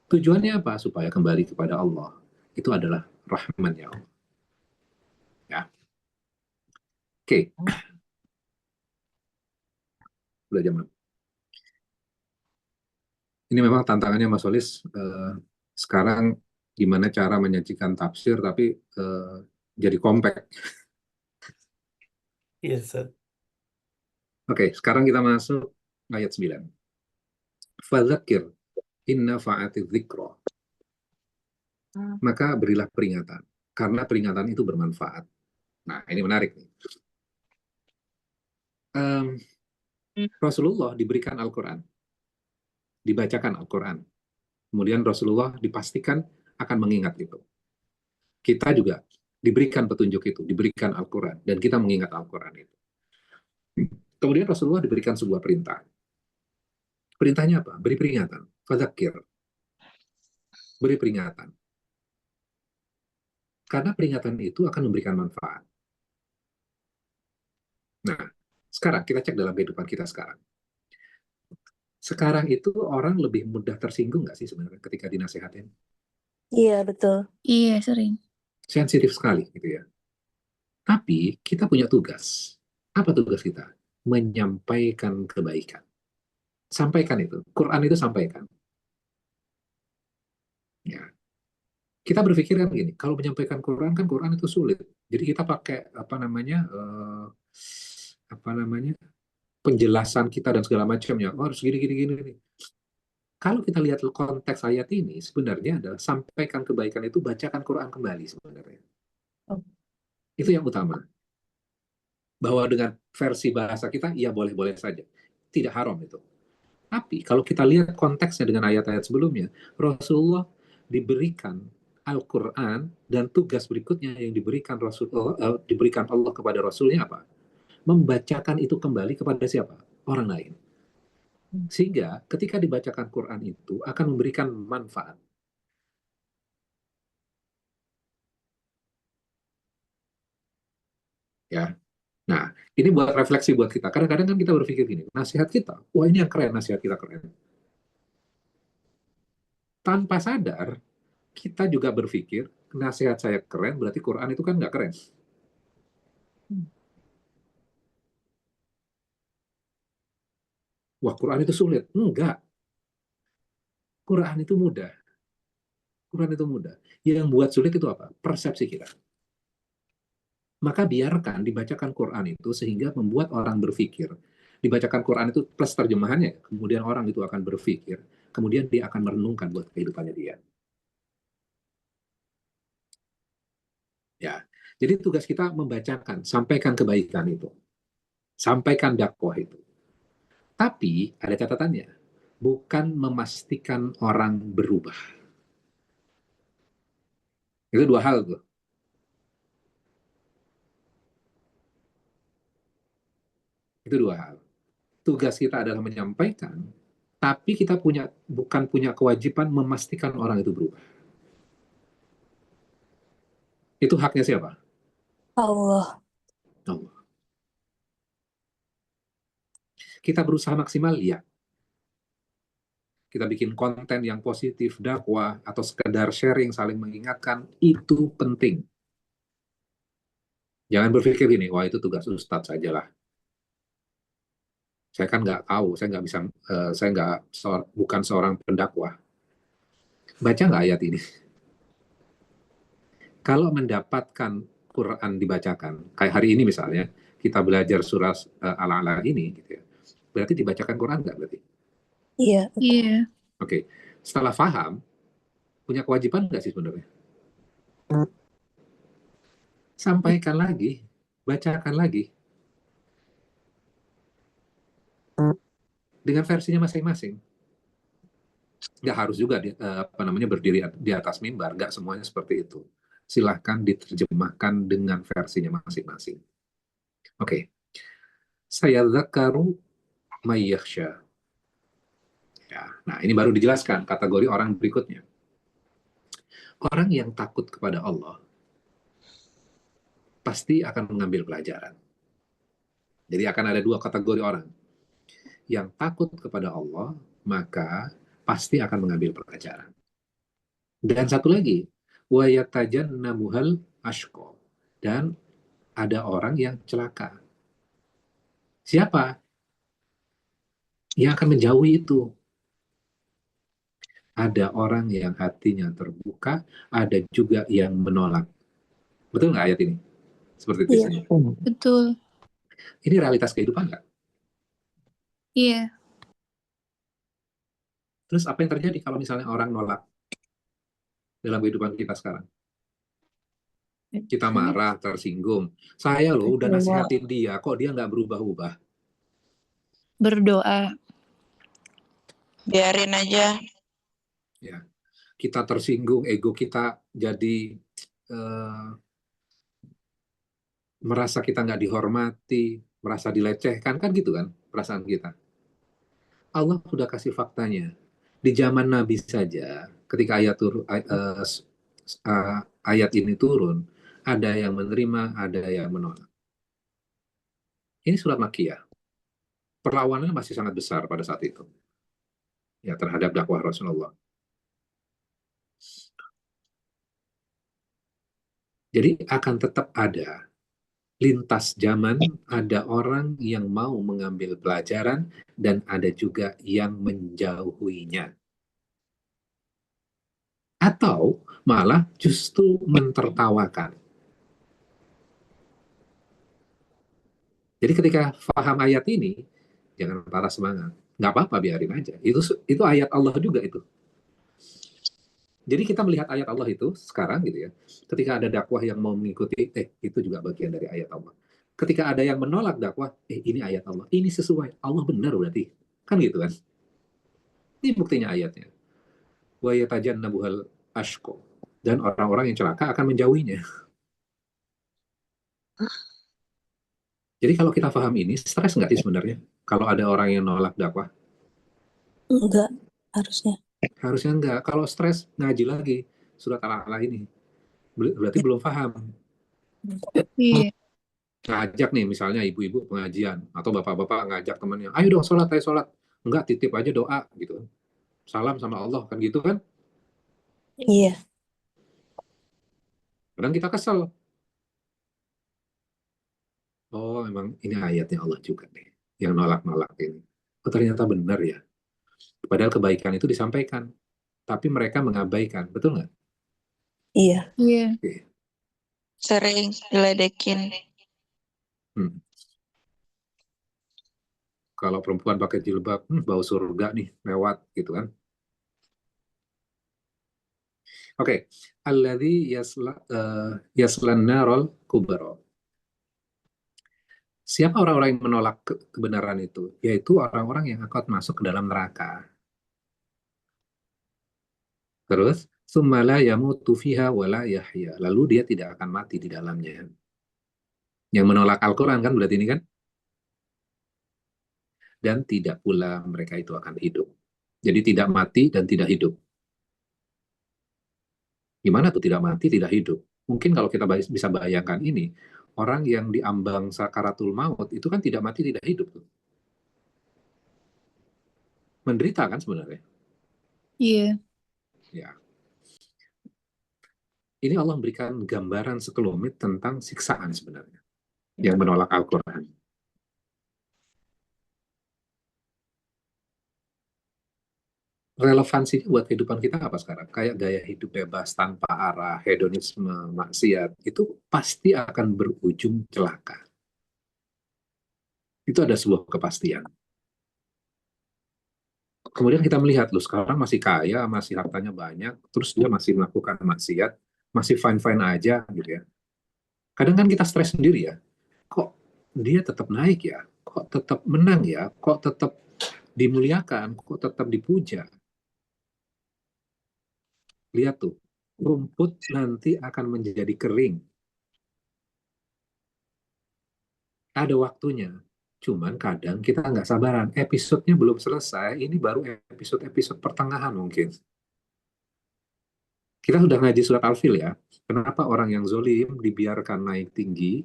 Tujuannya apa? Supaya kembali kepada Allah. Itu adalah rahmatnya Allah. Ya. Oke. Udah jam 6. Ini memang tantangannya Mas Solis. Sekarang gimana cara menyajikan tafsir, tapi jadi kompak. Iya, Ustaz. Oke, sekarang kita masuk ayat 9. Fadzakir inna fa'ati dzikra. Maka berilah peringatan, karena peringatan itu bermanfaat. Nah, ini menarik nih. Rasulullah diberikan Al-Quran, dibacakan Al-Quran. Kemudian Rasulullah dipastikan akan mengingat itu. Kita juga diberikan petunjuk itu, diberikan Al-Quran, dan kita mengingat Al-Quran itu. Kemudian Rasulullah diberikan sebuah perintah. Perintahnya apa? Beri peringatan. Fadzakir. Beri peringatan. Karena peringatan itu akan memberikan manfaat. Nah, sekarang kita cek dalam kehidupan kita sekarang. Sekarang itu orang lebih mudah tersinggung nggak sih sebenarnya ketika dinasehatin? Iya, betul. Iya, sering. Sensitif sekali gitu ya. Tapi kita punya tugas. Apa tugas kita? Menyampaikan kebaikan. Sampaikan itu. Quran itu sampaikan. Ya. Kita berpikir kan gini, kalau menyampaikan Quran kan Quran itu sulit. Jadi kita pakai apa namanya penjelasan kita dan segala macamnya. Oh, harus gini gini gini. Gini. Kalau kita lihat konteks ayat ini sebenarnya adalah sampaikan kebaikan itu bacakan Quran kembali sebenarnya. Oh. Itu yang utama. Bahwa dengan versi bahasa kita, ya boleh-boleh saja. Tidak haram itu. Tapi kalau kita lihat konteksnya dengan ayat-ayat sebelumnya, Rasulullah diberikan Al-Quran dan tugas berikutnya yang diberikan diberikan Allah kepada Rasulnya apa? Membacakan itu kembali kepada siapa? Orang lain. Sehingga ketika dibacakan Quran itu akan memberikan manfaat. Ya. Nah, ini buat refleksi buat kita. Kadang-kadang kan kita berpikir gini, nasihat kita, wah ini yang keren, nasihat kita keren. Tanpa sadar, kita juga berpikir, nasihat saya keren, berarti Quran itu kan nggak keren. Wah, Quran itu sulit. Enggak. Quran itu mudah. Quran itu mudah. Yang buat sulit itu apa? Persepsi kita. Maka biarkan dibacakan Quran itu sehingga membuat orang berpikir. Dibacakan Quran itu plus terjemahannya, kemudian orang itu akan berpikir, kemudian dia akan merenungkan buat kehidupannya dia. Ya. Jadi tugas kita membacakan, sampaikan kebaikan itu. Sampaikan dakwah itu. Tapi ada catatannya, bukan memastikan orang berubah. Itu dua hal tuh. Itu dua hal. Tugas kita adalah menyampaikan, tapi kita bukan punya kewajiban memastikan orang itu berubah. Itu haknya siapa? Allah. Allah. Kita berusaha maksimal, ya. Kita bikin konten yang positif, dakwah, atau sekedar sharing, saling mengingatkan, itu penting. Jangan berpikir gini, wah itu tugas Ustadz sajalah. Saya kan nggak tahu, saya nggak bisa, saya nggak, bukan seorang pendakwah. Baca nggak ayat ini? Kalau mendapatkan Quran dibacakan, kayak hari ini misalnya, kita belajar surah Al-A'la ini, gitu ya, berarti dibacakan Quran nggak berarti? Iya. Iya. Oke, setelah paham, punya kewajiban nggak sih sebenarnya? Sampaikan lagi, bacakan lagi. Dengan versinya masing-masing. Nggak harus juga berdiri di atas mimbar, nggak semuanya seperti itu. Silahkan diterjemahkan dengan versinya masing-masing. Oke. Saya zakaru mayyakhsha. Ya, nah ini baru dijelaskan kategori orang berikutnya. Orang yang takut kepada Allah pasti akan mengambil pelajaran. Jadi akan ada dua kategori orang. Yang takut kepada Allah, maka pasti akan mengambil pelajaran. Dan satu lagi, wa yatajannabuhal ashqa. Dan ada orang yang celaka. Siapa? Yang akan menjauhi itu. Ada orang yang hatinya terbuka, ada juga yang menolak. Betul nggak ayat ini? Seperti itu Iya. isinya. Betul. Ini realitas kehidupan nggak? Iya. Terus apa yang terjadi kalau misalnya orang nolak dalam kehidupan kita sekarang? Kita marah, tersinggung. Saya loh udah nasihatin dia, kok dia nggak berubah-ubah? Berdoa. Biarin aja. Ya, kita tersinggung, ego kita jadi merasa kita nggak dihormati, merasa dilecehkan, kan gitu kan perasaan kita. Allah sudah kasih faktanya. Di zaman Nabi saja, ketika ayat ini turun, ada yang menerima, ada yang menolak. Ini surat Makkiyah. Perlawanannya masih sangat besar pada saat itu. Ya, terhadap dakwah Rasulullah. Jadi akan tetap ada lintas zaman, ada orang yang mau mengambil pelajaran dan ada juga yang menjauhinya. Atau malah justru mentertawakan. Jadi ketika paham ayat ini, jangan patah semangat. Nggak apa-apa, biarin aja. Itu ayat Allah juga itu. Jadi kita melihat ayat Allah itu sekarang gitu ya. Ketika ada dakwah yang mau mengikuti, itu juga bagian dari ayat Allah. Ketika ada yang menolak dakwah, ini ayat Allah. Ini sesuai. Allah benar berarti. Kan gitu kan. Ini buktinya ayatnya. Wa yatajannabuhal ashqa. Dan orang-orang yang celaka akan menjauhinya. Jadi kalau kita paham ini, stres nggak sih sebenarnya? Kalau ada orang yang nolak dakwah? Enggak, harusnya. Harusnya enggak. Kalau stres, ngaji lagi. Surat Al-A'la ini. Berarti belum paham. Iya. Ngajak nih, misalnya ibu-ibu pengajian. Atau bapak-bapak ngajak temannya. Ayo dong sholat, ayo sholat. Enggak, titip aja doa. Gitu. Salam sama Allah. Kan gitu kan? Iya, Kadang kita kesel. Oh, memang ini ayatnya Allah juga nih. Yang nolak-nolak ini. Oh, ternyata benar ya. Padahal kebaikan itu disampaikan. Tapi mereka mengabaikan. Betul nggak? iya. Iya. Oke. Sering diledekin. Hmm. Kalau perempuan pakai jilbab, bau surga nih, lewat gitu kan. Oke. Alladzi yaslan narol kubra. Siapa orang-orang yang menolak kebenaran itu? Yaitu orang-orang yang akan masuk ke dalam neraka. Terus, summala yamutu fiha wala yahya. Lalu dia tidak akan mati di dalamnya. Yang menolak Al-Quran kan berarti ini kan? Dan tidak pula mereka itu akan hidup. Jadi tidak mati dan tidak hidup. Gimana tuh tidak mati, tidak hidup? Mungkin kalau kita bisa bayangkan ini, orang yang diambang sakaratul maut itu kan tidak mati, tidak hidup tuh. Menderita kan sebenarnya. Iya. Ya. Ini Allah memberikan gambaran sekelumit tentang siksaan sebenarnya yang menolak Al-Quran. Relevansinya buat kehidupan kita apa sekarang? Kayak gaya hidup bebas, tanpa arah, hedonisme, maksiat, itu pasti akan berujung celaka. Itu ada sebuah kepastian. Kemudian kita melihat, loh sekarang masih kaya, masih hartanya banyak, terus dia masih melakukan maksiat, masih fine-fine aja gitu ya. Kadang kan kita stres sendiri ya, kok dia tetap naik ya, kok tetap menang ya, kok tetap dimuliakan, kok tetap dipuja. Lihat tuh, rumput nanti akan menjadi kering. Ada waktunya. Cuman kadang kita nggak sabaran. Episodenya belum selesai, ini baru episode-episode pertengahan mungkin. Kita sudah ngaji surat Al-Fil ya. Kenapa orang yang zolim dibiarkan naik tinggi?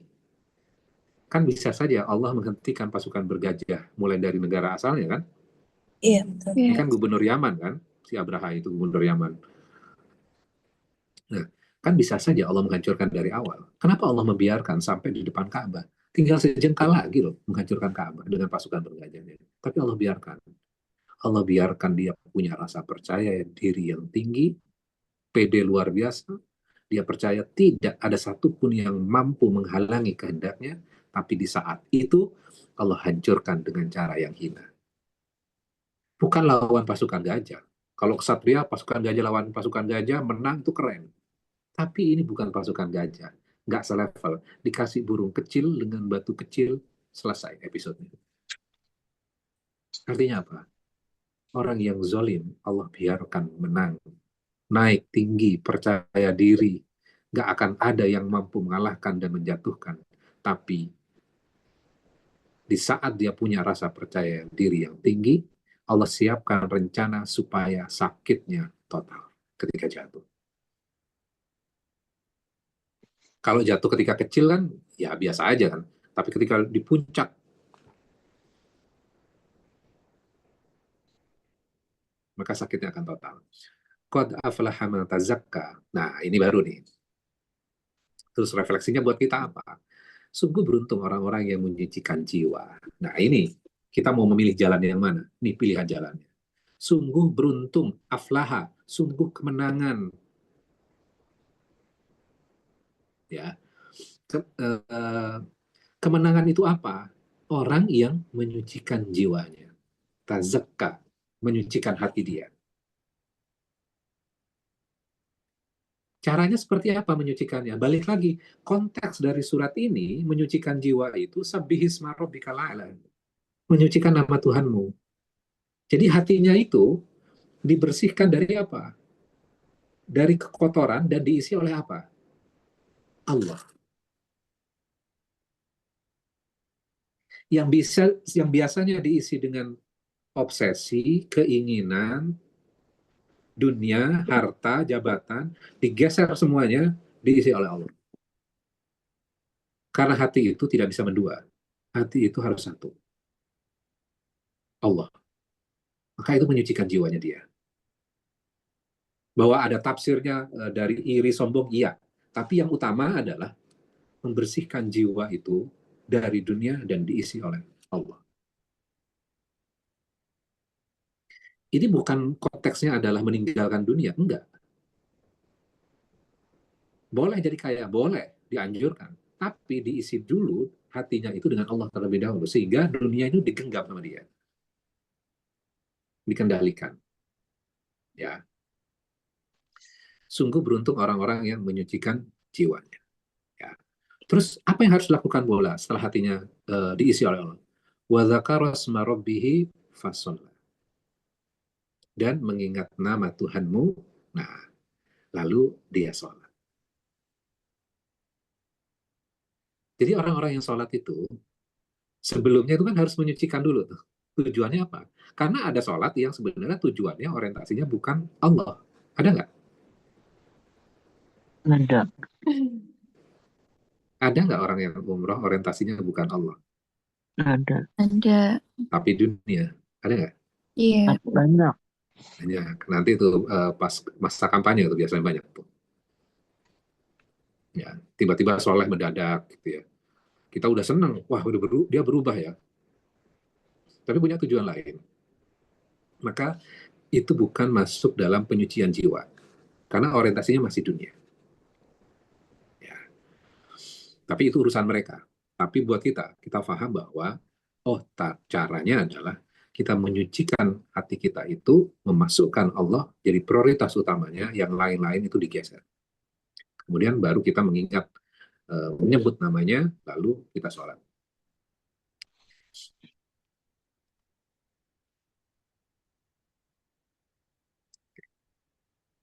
Kan bisa saja Allah menghentikan pasukan bergajah mulai dari negara asalnya kan? Iya, betul. Ini Iya. kan gubernur Yaman kan? Si Abraha itu gubernur Yaman. Nah, kan bisa saja Allah menghancurkan dari awal. Kenapa Allah membiarkan sampai di depan Ka'bah? Tinggal sejengkal lagi loh menghancurkan Ka'bah dengan pasukan bergajahnya. Tapi Allah biarkan. Allah biarkan dia punya rasa percaya diri yang tinggi, pede luar biasa. Dia percaya tidak ada satupun yang mampu menghalangi kehendaknya, tapi di saat itu Allah hancurkan dengan cara yang hina. Bukan lawan pasukan gajah. Kalau kesatria pasukan gajah lawan pasukan gajah menang itu keren. Tapi ini bukan pasukan gajah. Nggak selevel. Dikasih burung kecil dengan batu kecil, selesai episodenya. Artinya apa? Orang yang zolim, Allah biarkan menang. Naik tinggi, percaya diri. Nggak akan ada yang mampu mengalahkan dan menjatuhkan. Tapi di saat dia punya rasa percaya diri yang tinggi, Allah siapkan rencana supaya sakitnya total ketika jatuh. Kalau jatuh ketika kecil kan, ya biasa aja kan. Tapi ketika di puncak maka sakitnya akan total. Qad aflaha man tazakka. Nah, ini baru nih. Terus refleksinya buat kita apa? Sungguh beruntung orang-orang yang menyucikan jiwa. Nah, ini kita mau memilih jalan yang mana? Ini pilihan jalannya. Sungguh beruntung, aflaha, sungguh kemenangan. Ya, kemenangan itu apa? Orang yang menyucikan jiwanya. Tazakka, menyucikan hati dia. Caranya seperti apa menyucikannya? Balik lagi, konteks dari surat ini, menyucikan jiwa itu, sabbihisma rabbikal a'la. Menyucikan nama Tuhanmu. Jadi hatinya itu dibersihkan dari apa? Dari kekotoran dan diisi oleh apa? Allah. Yang biasanya diisi dengan obsesi, keinginan, dunia, harta, jabatan, digeser semuanya, diisi oleh Allah. Karena hati itu tidak bisa mendua. Hati itu harus satu. Allah. Maka itu menyucikan jiwanya dia. Bahwa ada tafsirnya dari iri sombong, iya. Tapi yang utama adalah membersihkan jiwa itu dari dunia dan diisi oleh Allah. Ini bukan konteksnya adalah meninggalkan dunia, enggak. Boleh jadi kaya, boleh, dianjurkan. Tapi diisi dulu hatinya itu dengan Allah terlebih dahulu. Sehingga dunia itu digenggam sama dia. Dikendalikan. Ya. Sungguh beruntung orang-orang yang menyucikan jiwanya. Ya. Terus apa yang harus dilakukan bola setelah hatinya diisi oleh Allah? Wa dzakara asma rabbih fasalla. Dan mengingat nama Tuhanmu, nah, lalu dia sholat. Jadi orang-orang yang sholat itu, sebelumnya itu kan harus menyucikan dulu tuh. Tujuannya apa? Karena ada sholat yang sebenarnya tujuannya, orientasinya bukan Allah. Ada nggak? Ada. Ada nggak orang yang umroh orientasinya bukan Allah? Ada. Ada. Tapi dunia. Ada nggak? Iya. Banyak. Banyak. Nanti itu pas masa kampanye itu biasanya banyak tuh. Ya, tiba-tiba soleh mendadak gitu ya. Kita udah senang, wah dia berubah ya. Tapi punya tujuan lain. Maka itu bukan masuk dalam penyucian jiwa. Karena orientasinya masih dunia. Ya. Tapi itu urusan mereka. Tapi buat kita paham bahwa, caranya adalah kita menyucikan hati kita itu, memasukkan Allah jadi prioritas utamanya, yang lain-lain itu digeser. Kemudian baru kita mengingat, menyebut namanya, lalu kita sholat.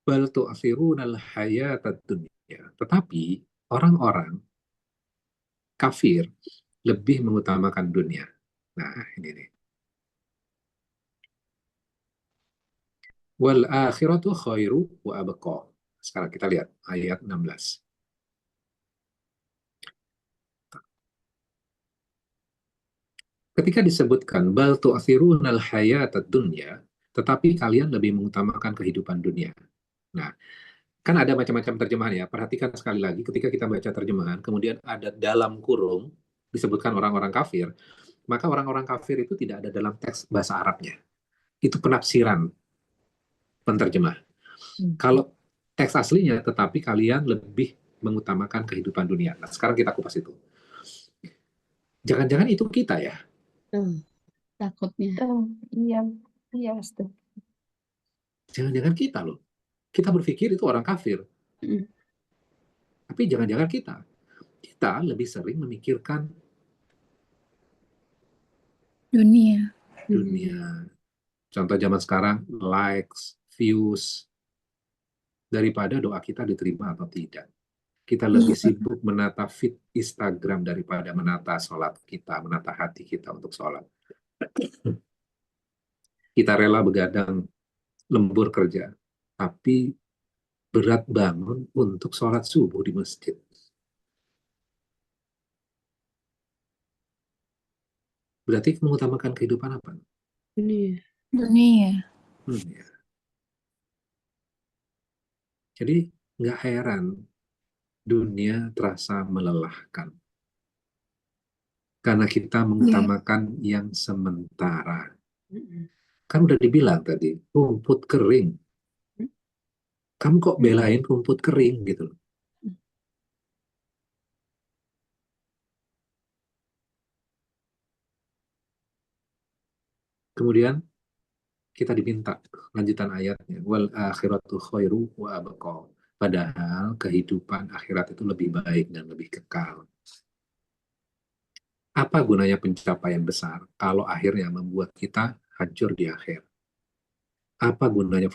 Bal tu'athirunal hayatad dunya. Tetapi orang-orang kafir lebih mengutamakan dunia. Nah, ini nih. Wal akhiratu khairu wa abqa. Sekarang kita lihat ayat 16. Ketika disebutkan bal tu'athirunal hayatad dunya, tetapi kalian lebih mengutamakan kehidupan dunia. Nah, kan ada macam-macam terjemahan ya. Perhatikan sekali lagi ketika kita baca terjemahan, kemudian ada dalam kurung disebutkan orang-orang kafir, maka orang-orang kafir itu tidak ada dalam teks bahasa Arabnya. Itu penafsiran penterjemah. Kalau teks aslinya, tetapi kalian lebih mengutamakan kehidupan dunia. Nah, sekarang kita kupas itu. Jangan-jangan itu kita ya? Takutnya. Iya, Ustaz. Jangan-jangan kita loh. Kita berpikir itu orang kafir. Tapi jangan-jangan kita. Kita lebih sering memikirkan Dunia. dunia. Contoh zaman sekarang, likes, views, daripada doa kita diterima atau tidak. Kita lebih sibuk menata feed Instagram daripada menata sholat kita, menata hati kita untuk sholat. Kita rela begadang lembur kerja, tapi berat bangun untuk sholat subuh di masjid. Berarti mengutamakan kehidupan apa? Ini Dunia. Ya. Jadi nggak heran dunia terasa melelahkan. Karena kita Iya. mengutamakan yang sementara. Kan udah dibilang tadi, rumput kering. Kamu kok belain rumput kering gitu loh. Kemudian kita diminta lanjutan ayatnya, wal akhiratu khairu wa abqa. Padahal kehidupan akhirat itu lebih baik dan lebih kekal. Apa gunanya pencapaian besar kalau akhirnya membuat kita hancur di akhir? Apa gunanya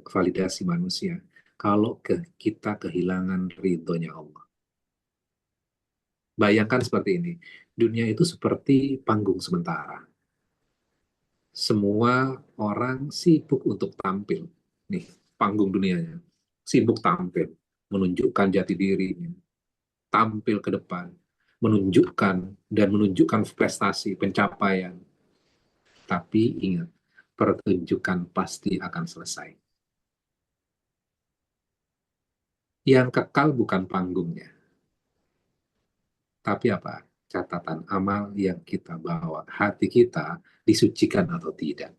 validasi manusia kalau kita kehilangan ridhonya Allah? Bayangkan seperti ini, dunia itu seperti panggung sementara. Semua orang sibuk untuk tampil. Nih, panggung dunianya. Sibuk tampil, menunjukkan jati dirinya, tampil ke depan, menunjukkan prestasi, pencapaian. Tapi ingat, pertunjukan pasti akan selesai. Yang kekal bukan panggungnya, tapi apa? Catatan amal yang kita bawa. Hati kita disucikan atau tidak.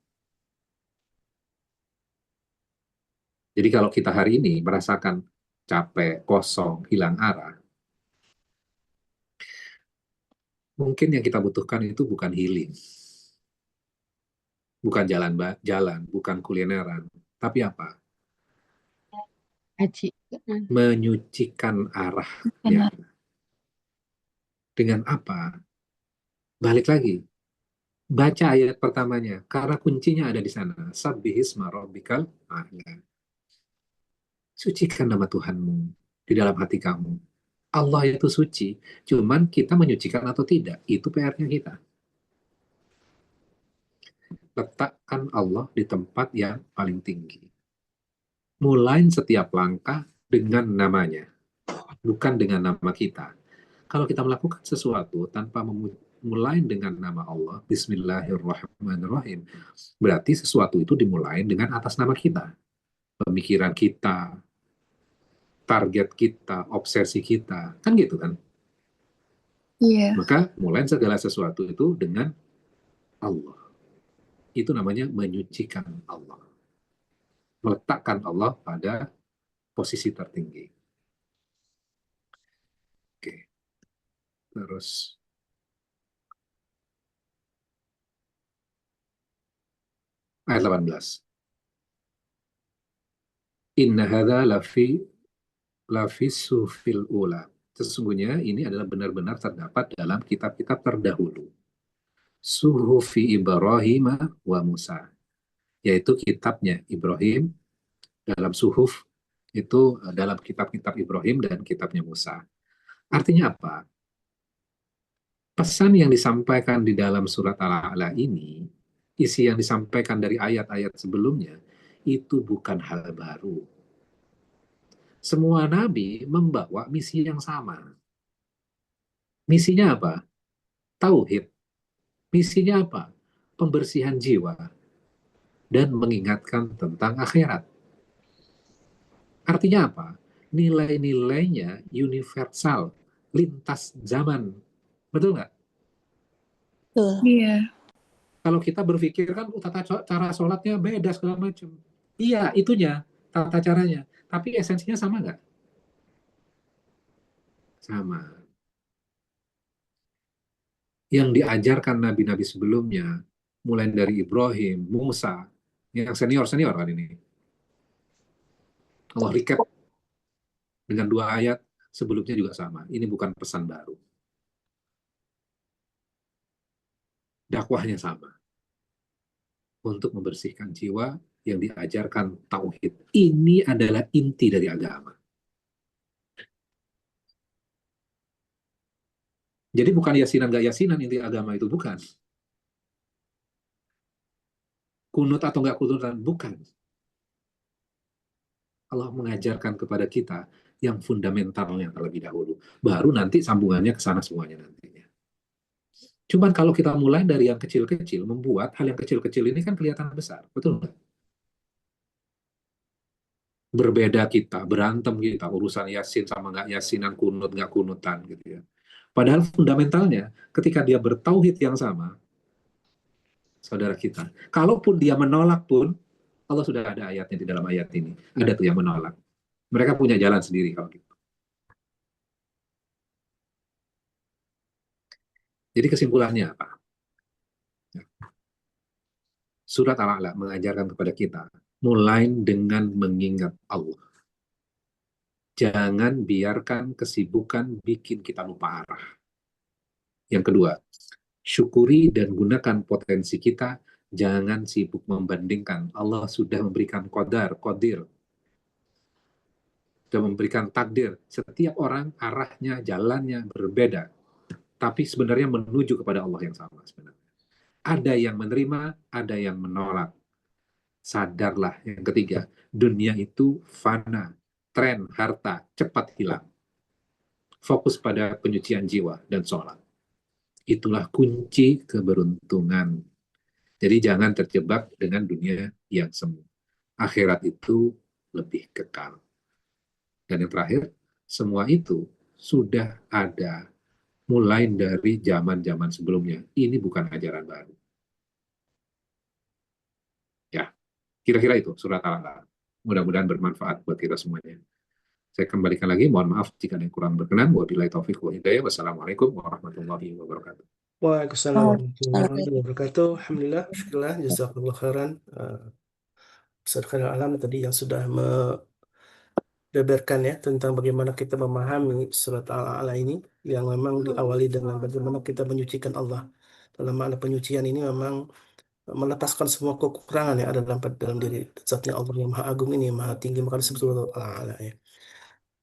Jadi kalau kita hari ini merasakan capek, kosong, hilang arah, mungkin yang kita butuhkan itu bukan healing, bukan jalan, bukan kulineran, tapi apa? Haji. Menyucikan arahnya. Benar. Dengan apa? Balik lagi, baca ayat pertamanya, karena kuncinya ada di sana. Sabbihisma rabbikal a'la. Sucikan nama Tuhanmu di dalam hati kamu. Allah itu suci, cuman kita menyucikan atau tidak, itu PR-nya kita. Letakkan Allah di tempat yang paling tinggi. Mulai setiap langkah dengan namanya, bukan dengan nama kita. Kalau kita melakukan sesuatu tanpa memulai dengan nama Allah, Bismillahirrahmanirrahim, berarti sesuatu itu dimulai dengan atas nama kita. Pemikiran kita, target kita, obsesi kita, kan gitu kan? Iya. Maka mulai segala sesuatu itu dengan Allah. Itu namanya menyucikan Allah. Meletakkan Allah pada posisi tertinggi. Oke. Terus ayat 18. Inna hadza lafi sufil ula. Sesungguhnya ini adalah benar-benar terdapat dalam kitab-kitab terdahulu. Suhufi Ibrahim wa Musa. Yaitu kitabnya Ibrahim dalam suhuf, itu dalam kitab-kitab Ibrahim dan kitabnya Musa. Artinya apa? Pesan yang disampaikan di dalam surat Al-A'la ini, isi yang disampaikan dari ayat-ayat sebelumnya, itu bukan hal baru. Semua nabi membawa misi yang sama. Misinya apa? Tauhid. Misinya apa? Pembersihan jiwa dan mengingatkan tentang akhirat. Artinya apa? Nilai-nilainya universal, lintas zaman. Betul nggak? Betul. Iya. Kalau kita berpikir kan tata cara sholatnya beda segala macam. Iya, itunya, tata caranya. Tapi esensinya sama nggak? Sama. Yang diajarkan nabi-nabi sebelumnya, mulai dari Ibrahim, Musa, yang senior-senior kan ini. Allah recap dengan 2 ayat, sebelumnya juga sama. Ini bukan pesan baru. Dakwahnya sama. Untuk membersihkan jiwa yang diajarkan tauhid. Ini adalah inti dari agama. Jadi bukan yasinan gak yasinan inti agama itu, bukan. Kunut atau nggak kunutan, bukan. Allah mengajarkan kepada kita yang fundamentalnya terlebih dahulu. Baru nanti sambungannya ke sana semuanya nantinya. Cuman kalau kita mulai dari yang kecil-kecil, membuat hal yang kecil-kecil ini kan kelihatan besar. Betul nggak? berbeda kita, berantem kita, urusan yasin sama nggak yasinan, kunut nggak kunutan gitu ya. Padahal fundamentalnya, ketika dia bertauhid yang sama, saudara kita, kalaupun dia menolak pun, Allah sudah ada ayatnya di dalam ayat ini. Ada tuh yang menolak. Mereka punya jalan sendiri kalau gitu. Jadi kesimpulannya apa? Surat Al-A'la mengajarkan kepada kita, mulai dengan mengingat Allah. Jangan biarkan kesibukan bikin kita lupa arah. Yang kedua, syukuri dan gunakan potensi kita. Jangan sibuk membandingkan. Allah sudah memberikan qadir, sudah memberikan takdir. Setiap orang arahnya, jalannya berbeda. Tapi sebenarnya menuju kepada Allah yang sama sebenarnya. Ada yang menerima, ada yang menolak. Sadarlah. Yang ketiga, dunia itu fana, tren, harta, cepat hilang. Fokus pada penyucian jiwa dan sholat. Itulah kunci keberuntungan. Jadi jangan terjebak dengan dunia yang semu. Akhirat itu lebih kekal. Dan yang terakhir, semua itu sudah ada mulai dari zaman-zaman sebelumnya. Ini bukan ajaran baru. Ya, kira-kira itu surat Al-A'la. Mudah-mudahan bermanfaat buat kita semuanya. Saya kembalikan lagi, mohon maaf jika ada yang kurang berkenan. Wabillahi taufiq wa hidayah. Wassalamualaikum warahmatullahi wabarakatuh. Waalaikumsalam warahmatullahi wabarakatuh. Alhamdulillah, syukurlah, jazakallah khairan. Ustaz Khairul Alam tadi yang sudah membeberkan ya tentang bagaimana kita memahami surat Al-A'la ini yang memang diawali dengan bagaimana kita menyucikan Allah. Dalam makna penyucian ini memang melepaskan semua kekurangan yang ada dalam diri zatnya Allah yang maha agung ini, maha tinggi, maka disebut surat Al-A'la ya.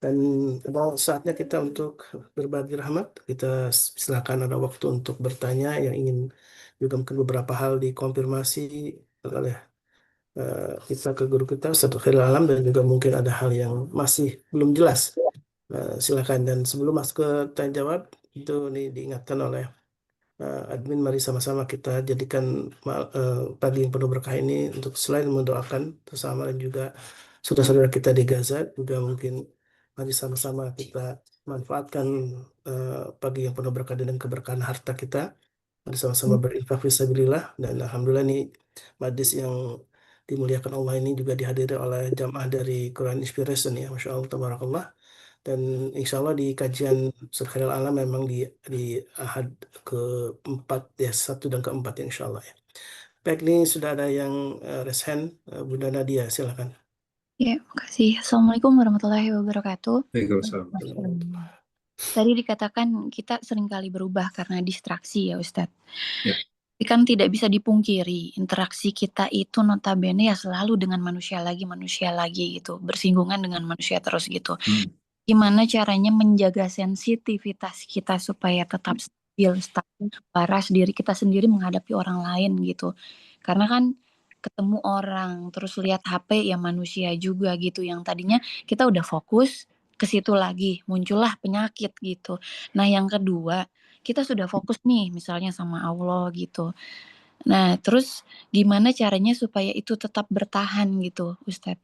Dan ada saatnya kita untuk berbagi rahmat. Kita silakan ada waktu untuk bertanya yang ingin juga mungkin beberapa hal dikonfirmasi oleh kita ke guru kita Ustaz Khairul Alam, dan juga mungkin ada hal yang masih belum jelas. Silakan, dan sebelum masuk ke tanya jawab itu nih diingatkan oleh admin, mari sama-sama kita jadikan pagi yang penuh berkah ini untuk selain mendoakan bersama dan juga saudara-saudara kita di Gaza, juga mungkin mari sama-sama kita manfaatkan pagi yang penuh berkah dan keberkahan harta kita. Mari sama-sama berinfak fisabilillah, dan alhamdulillah nih majlis yang dimuliakan Allah ini juga dihadiri oleh jamaah dari Quran Inspiration ya, Masya Allah, tabarakallah. Dan insya Allah di kajian Surkhairul Alam memang di ahad keempat ya, satu dan keempat ya, insya Allah ya. Baik, ini sudah ada yang raise hand. Bunda Nadia, silakan. Ya, makasih. Assalamualaikum warahmatullahi wabarakatuh. Waalaikumsalam. Tadi dikatakan kita seringkali berubah karena distraksi ya Ustadz. Ya. Tapi kan tidak bisa dipungkiri, interaksi kita itu notabene ya selalu dengan manusia lagi gitu. Bersinggungan dengan manusia terus gitu. Gimana caranya menjaga sensitivitas kita supaya tetap stabil, waras diri kita sendiri menghadapi orang lain gitu. Karena kan ketemu orang, terus lihat HP ya manusia juga gitu. Yang tadinya kita udah fokus ke situ lagi, muncullah penyakit gitu. Nah yang kedua, kita sudah fokus nih misalnya sama Allah gitu. Nah terus gimana caranya supaya itu tetap bertahan gitu Ustadz?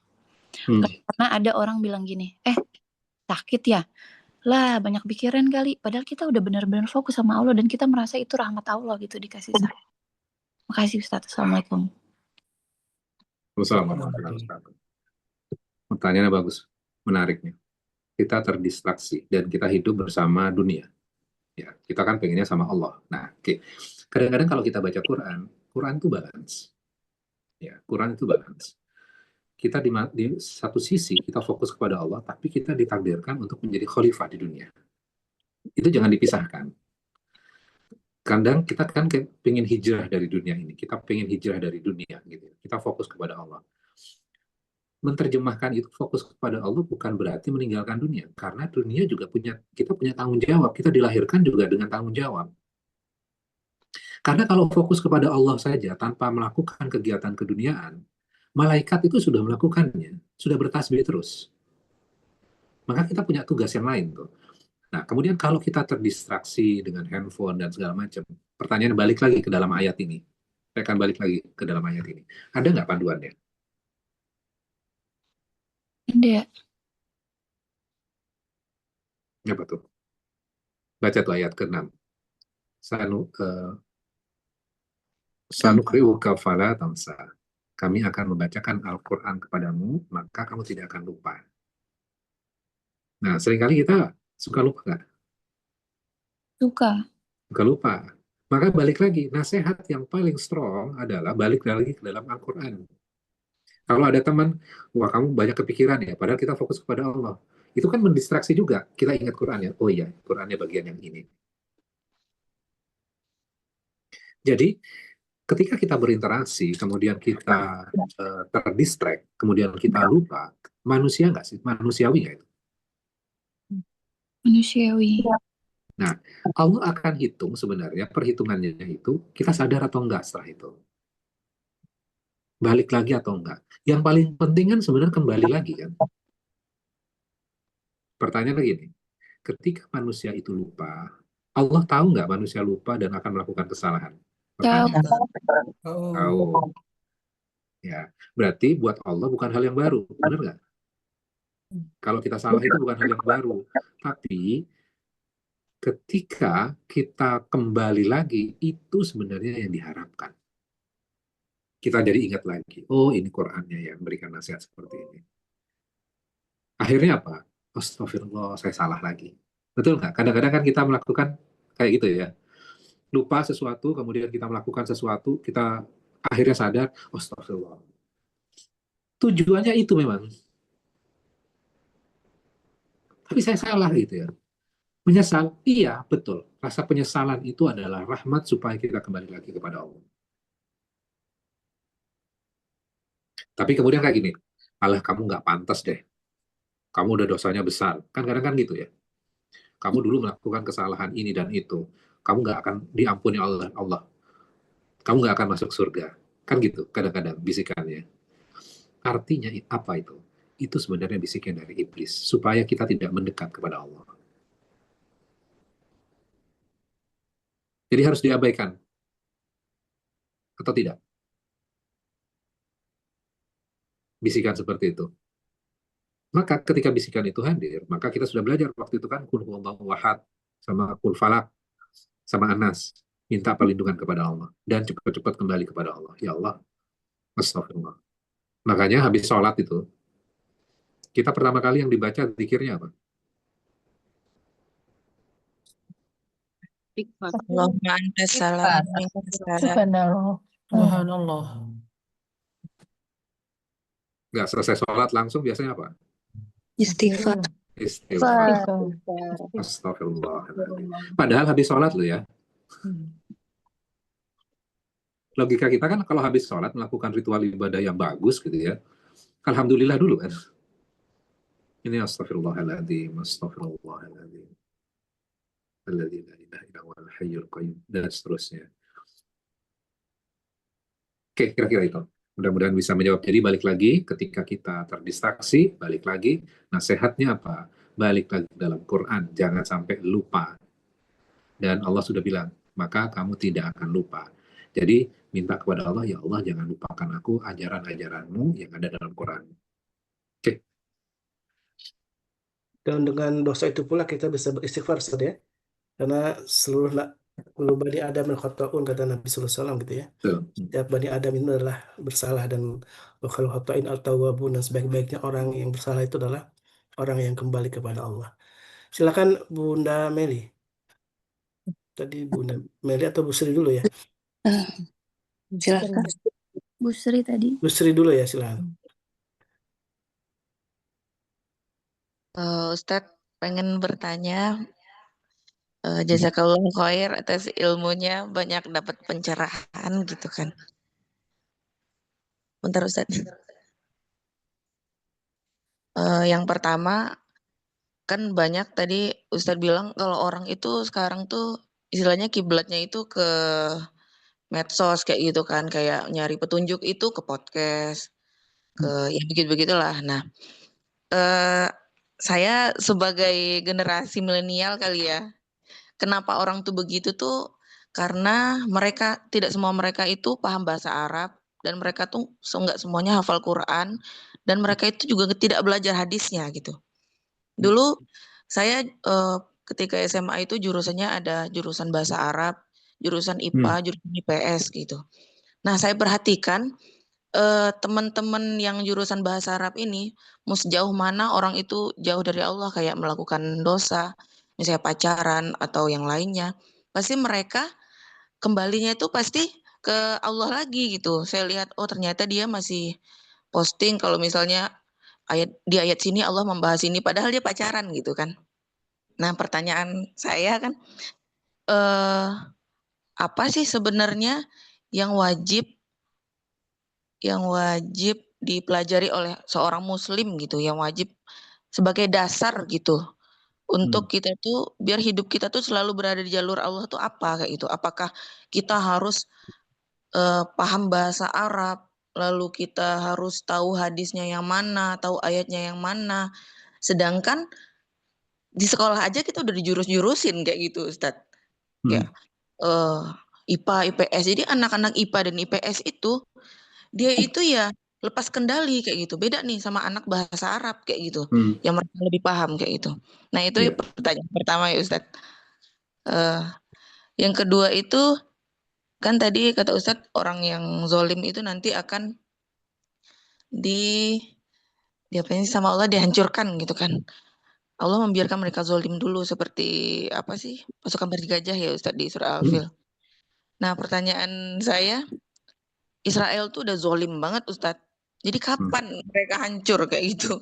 Karena ada orang bilang gini, sakit ya? Lah banyak pikiran kali, padahal kita udah benar-benar fokus sama Allah dan kita merasa itu rahmat Allah gitu dikasih sakit. Makasih Ustadz, Assalamualaikum. Assalamualaikum. Pertanyaannya bagus, menariknya. Kita terdistraksi dan kita hidup bersama dunia. Ya, kita kan pengennya sama Allah. Nah, oke. Kadang-kadang kalau kita baca Quran itu balance. Ya, Quran itu balance. Kita di satu sisi kita fokus kepada Allah, tapi kita ditakdirkan untuk menjadi khalifah di dunia. Itu jangan dipisahkan. Kadang kita kan pengen hijrah dari dunia ini, kita pengen hijrah dari dunia gitu. Kita fokus kepada Allah. Menerjemahkan itu fokus kepada Allah bukan berarti meninggalkan dunia, karena dunia juga kita punya tanggung jawab. Kita dilahirkan juga dengan tanggung jawab. Karena kalau fokus kepada Allah saja tanpa melakukan kegiatan keduniaan, malaikat itu sudah melakukannya, sudah bertasbih terus. Maka kita punya tugas yang lain tuh. Nah, kemudian kalau kita terdistraksi dengan handphone dan segala macam, pertanyaan balik lagi ke dalam ayat ini. Saya akan balik lagi ke dalam ayat ini. Ada nggak panduannya? Ada. Apa tuh? Baca tuh ayat ke-6. Sanukri'uka fala tansa. Kami akan membacakan Al-Quran kepadamu, maka kamu tidak akan lupa. Nah, seringkali kita suka lupa nggak? Suka. Suka lupa. Maka balik lagi, nasihat yang paling strong adalah balik lagi ke dalam Al-Quran. Kalau ada teman, wah kamu banyak kepikiran ya, padahal kita fokus kepada Allah. Itu kan mendistraksi juga. Kita ingat Quran ya, oh iya, Qurannya bagian yang ini. Jadi, ketika kita berinteraksi, kemudian kita terdistract, kemudian kita lupa, manusia nggak sih? Manusiawi nggak itu? Manusiawi. Nah, Allah akan hitung sebenarnya, perhitungannya itu, kita sadar atau enggak setelah itu. Balik lagi atau enggak. Yang paling penting kan sebenarnya kembali lagi kan. Pertanyaannya gini, ketika manusia itu lupa, Allah tahu nggak manusia lupa dan akan melakukan kesalahan? Tahu. Tahu. Ya, berarti buat Allah bukan hal yang baru, benar nggak? Kalau kita salah itu bukan hal yang baru, tapi ketika kita kembali lagi, itu sebenarnya yang diharapkan. Kita jadi ingat lagi, oh ini Qur'annya yang memberikan nasihat seperti ini. Akhirnya apa? Astagfirullah, saya salah lagi. Betul nggak? Kadang-kadang kan kita melakukan kayak gitu ya. Lupa sesuatu, kemudian kita melakukan sesuatu, kita akhirnya sadar, astagfirullah. Tujuannya itu memang. Tapi saya salah gitu ya. Menyesal, iya betul. Rasa penyesalan itu adalah rahmat supaya kita kembali lagi kepada Allah. Tapi kemudian kayak gini, alah kamu nggak pantas deh. Kamu udah dosanya besar. Kan kadang kan gitu ya. Kamu dulu melakukan kesalahan ini dan itu. Kamu nggak akan diampuni Allah. Kamu nggak akan masuk surga. Kan gitu kadang-kadang bisikannya. Artinya apa itu? Itu sebenarnya bisikan dari iblis. Supaya kita tidak mendekat kepada Allah. Jadi harus diabaikan. Atau tidak? Bisikan seperti itu. Maka ketika bisikan itu hadir, maka kita sudah belajar waktu itu kan kul huwallahu ahad sama kul falak sama Anas, minta perlindungan kepada Allah dan cepat-cepat kembali kepada Allah. Ya Allah, astagfirullah. Makanya habis sholat itu, kita pertama kali yang dibaca zikirnya apa? Allahumma anta salam minka salam. Subhanallah. Subhanallah. Nggak selesai sholat langsung biasanya apa? Istighfar. Istighfar. Astagfirullah. Padahal habis sholat loh ya. Logika kita kan kalau habis sholat melakukan ritual ibadah yang bagus gitu ya. Alhamdulillah dulu kan. Ini astagfirullahaladzim, astagfirullahaladzim. Alladzi la ilaha illa huwal hayyul qayyum dan seterusnya. Oke, kira-kira itu. Mudah-mudahan bisa menjawab. Jadi balik lagi ketika kita terdistraksi, balik lagi nasihatnya apa? Balik lagi dalam Quran, jangan sampai lupa. Dan Allah sudah bilang, maka kamu tidak akan lupa. Jadi minta kepada Allah, ya Allah jangan lupakan aku ajaran-ajaranmu yang ada dalam Quran. Oke. Dan dengan dosa itu pula kita bisa beristighfar, Ustaz ya. Karena seluruh bani Adam khata'un, kata Nabi sallallahu alaihi wasallam gitu ya. Betul. Setiap bani Adam itu adalah bersalah, dan wa khairul khata'in at-tawwabun, dan sebaik-baiknya orang yang bersalah itu adalah orang yang kembali kepada Allah. Silakan Bunda Meli. Tadi Bunda Meli atau Bu Sri dulu ya? Silakan. Bu Sri tadi. Bu Sri dulu ya, silakan. Ustadz pengen bertanya, jazakallah khair atas ilmunya, banyak dapat pencerahan gitu kan. Bentar Ustadz. Yang pertama, kan banyak tadi Ustadz bilang kalau orang itu sekarang tuh istilahnya kiblatnya itu ke medsos kayak gitu kan, kayak nyari petunjuk itu ke podcast, ke ya begitu-begitulah. Nah, saya sebagai generasi milenial kali ya, kenapa orang tuh begitu tuh karena tidak semua mereka itu paham bahasa Arab dan mereka tuh nggak semuanya hafal Quran dan mereka itu juga tidak belajar hadisnya gitu. Dulu saya ketika SMA itu jurusannya ada jurusan bahasa Arab, jurusan IPA, jurusan IPS gitu. Nah, saya perhatikan teman-teman yang jurusan bahasa Arab ini, mau sejauh mana orang itu jauh dari Allah kayak melakukan dosa, misalnya pacaran atau yang lainnya, pasti mereka kembalinya itu pasti ke Allah lagi gitu. Saya lihat, oh ternyata dia masih posting kalau misalnya di ayat sini Allah membahas ini, padahal dia pacaran gitu kan. Nah, pertanyaan saya kan, apa sih sebenarnya yang wajib dipelajari oleh seorang muslim gitu, yang wajib sebagai dasar gitu untuk kita tuh biar hidup kita tuh selalu berada di jalur Allah tuh apa kayak gitu. Apakah kita harus paham bahasa Arab, lalu kita harus tahu hadisnya yang mana, tahu ayatnya yang mana. Sedangkan di sekolah aja kita udah dijurus-jurusin kayak gitu, Ustadz. Kayak IPA, IPS. Jadi anak-anak IPA dan IPS itu dia itu ya lepas kendali kayak gitu. Beda nih sama anak bahasa Arab kayak gitu, yang mereka lebih paham kayak gitu. Nah itu pertanyaan pertama ya Ustadz. Yang kedua itu kan tadi kata Ustadz orang yang zolim itu nanti akan diapain sama Allah dihancurkan gitu kan. Allah membiarkan mereka zolim dulu seperti apa sih pasukan bergajah ya Ustadz di surah Al-Fil. Nah pertanyaan saya, Israel tuh udah zolim banget Ustadz. Jadi kapan mereka hancur kayak gitu?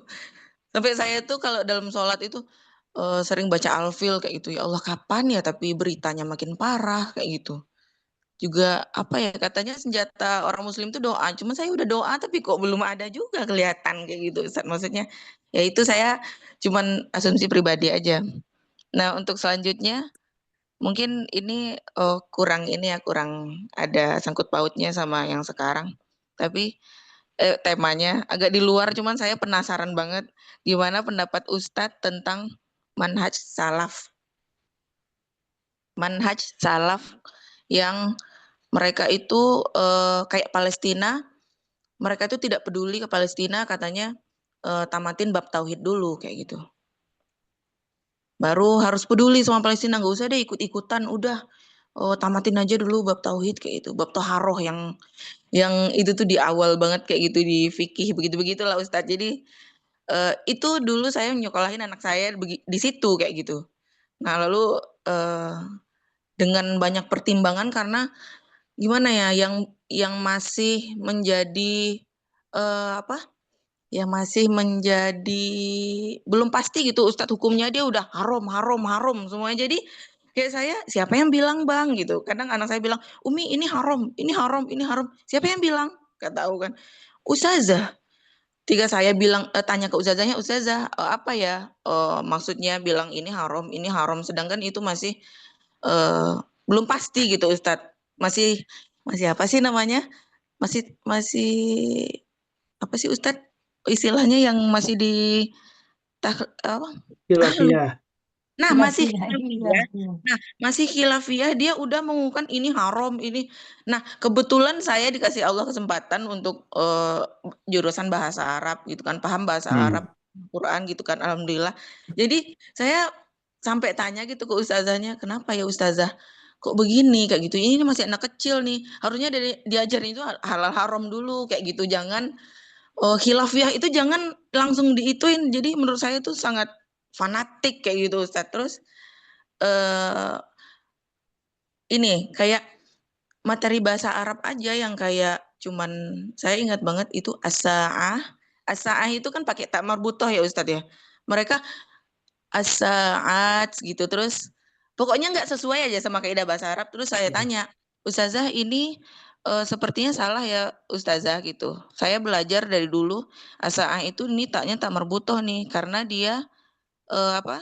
Sampai saya tuh kalau dalam sholat itu sering baca Al-Fil kayak gitu. Ya Allah kapan ya tapi beritanya makin parah kayak gitu. Juga apa ya katanya senjata orang muslim itu doa. Cuma saya udah doa tapi kok belum ada juga kelihatan kayak gitu Ustadz. Maksudnya ya itu saya cuman asumsi pribadi aja. Nah untuk selanjutnya mungkin ini kurang ada sangkut pautnya sama yang sekarang. Tapi temanya agak di luar, cuman saya penasaran banget gimana pendapat Ustadz tentang manhaj salaf. Manhaj salaf yang mereka itu kayak Palestina, mereka itu tidak peduli ke Palestina, katanya tamatin bab tauhid dulu kayak gitu. Baru harus peduli sama Palestina, nggak usah deh ikut-ikutan, udah tamatin aja dulu bab tauhid kayak gitu, bab toharoh yang itu tuh di awal banget kayak gitu di fikih begitu-begitulah Ustadz. Jadi itu dulu saya nyekolahin anak saya di situ kayak gitu. Nah lalu dengan banyak pertimbangan karena gimana ya yang masih menjadi yang masih menjadi belum pasti gitu Ustadz hukumnya dia udah haram semua. Jadi kayak saya siapa yang bilang bang gitu. Kadang anak saya bilang Umi ini haram, ini haram, ini haram. Siapa yang bilang? Gak tahu kan. Ustazah. Ketika saya bilang tanya ke ustazahnya, ustazah apa ya maksudnya bilang ini haram, sedangkan itu masih belum pasti gitu Ustadz. Masih apa sih namanya? Masih apa sih Ustadz? Istilahnya yang masih di apa? Khilafiyah. Nah, masih Khilafiyah, khilafiyah. Nah, masih khilafiyah dia udah mengumumkan ini haram ini. Nah, kebetulan saya dikasih Allah kesempatan untuk jurusan bahasa Arab gitu kan, paham bahasa Arab, Quran gitu kan, alhamdulillah. Jadi saya sampai tanya gitu ke ustazahnya, kenapa ya ustazah? Kok begini kayak gitu? Ini masih anak kecil nih. Harusnya diajarin itu halal haram dulu kayak gitu. Jangan khilafiyah itu jangan langsung diituin. Jadi menurut saya itu sangat fanatik kayak gitu Ustadz. Terus ini kayak materi bahasa Arab aja yang kayak cuman saya ingat banget itu as-sa'ah. As-sa'ah itu kan pakai tak marbutoh ya Ustadz ya. Mereka as-sa'at gitu terus pokoknya nggak sesuai aja sama kaidah bahasa Arab. Terus saya tanya, Ustazah ini sepertinya salah ya Ustazah gitu. Saya belajar dari dulu as-sa'ah itu ini taknya tak marbutoh nih karena dia apa?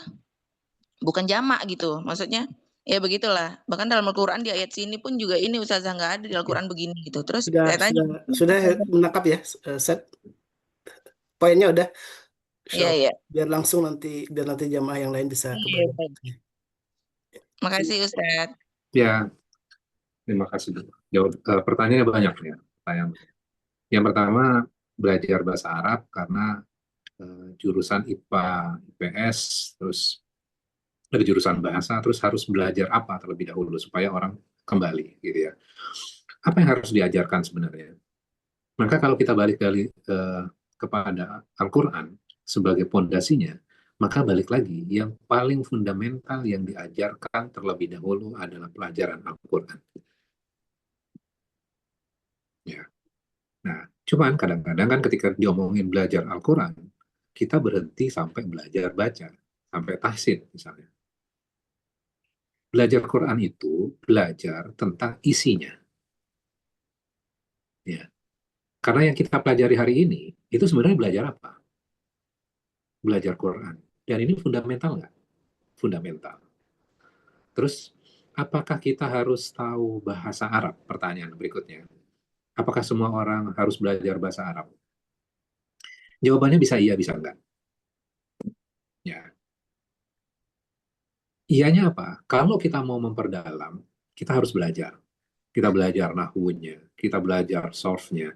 Bukan jamak gitu. Maksudnya ya begitulah. Bahkan dalam Al-Qur'an di ayat sini pun juga ini Ustazah nggak ada di Al-Qur'an begini gitu. Terus saya tanya, Sudah menangkap ya, set poinnya udah. iya Insya iya. biar nanti jamaah yang lain bisa Iya, kembali. Ustaz. Makasih Ustaz. Ya, terima kasih. Jawab pertanyaannya banyak ya. Yang pertama, belajar bahasa Arab karena jurusan IPA, IPS, terus ada jurusan bahasa, terus harus belajar apa terlebih dahulu supaya orang kembali, gitu ya. Apa yang harus diajarkan sebenarnya? Maka kalau kita balik kepada Al-Quran sebagai pondasinya, maka balik lagi, yang paling fundamental yang diajarkan terlebih dahulu adalah pelajaran Al-Quran. Ya. Nah, cuman kadang-kadang kan ketika diomongin belajar Al-Quran, kita berhenti sampai belajar baca, sampai tahsin misalnya. Belajar Quran itu belajar tentang isinya. Ya. Karena yang kita pelajari hari ini, itu sebenarnya belajar apa? Belajar Quran. Dan ini fundamental nggak? Fundamental. Terus, apakah kita harus tahu bahasa Arab? Pertanyaan berikutnya. Apakah semua orang harus belajar bahasa Arab? Jawabannya bisa iya, bisa enggak. Ya. Iyanya apa? Kalau kita mau memperdalam, kita harus belajar. Kita belajar nahwunya, kita belajar solve-nya.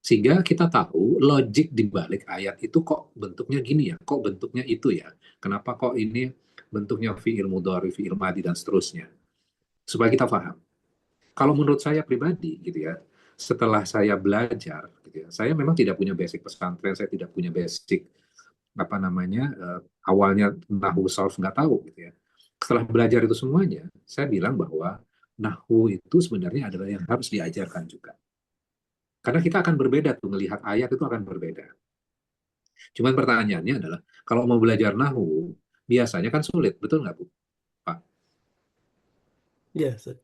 Sehingga kita tahu logik di balik ayat itu kok bentuknya gini ya, kok bentuknya itu ya. Kenapa kok ini bentuknya fi'il mudhari, fi'il madi, dan seterusnya. Supaya kita paham. Kalau menurut saya pribadi gitu ya, setelah saya belajar gitu ya, saya memang tidak punya basic pesantren, saya tidak punya basic apa namanya awalnya nahwu solve nggak tahu gitu ya. Setelah belajar itu semuanya, saya bilang bahwa nahwu itu sebenarnya adalah yang harus diajarkan juga. Karena kita akan berbeda tuh, melihat ayat itu akan berbeda. Cuman pertanyaannya adalah, kalau mau belajar nahwu, biasanya kan sulit, betul nggak Bu? Pak? Ya, Ustaz.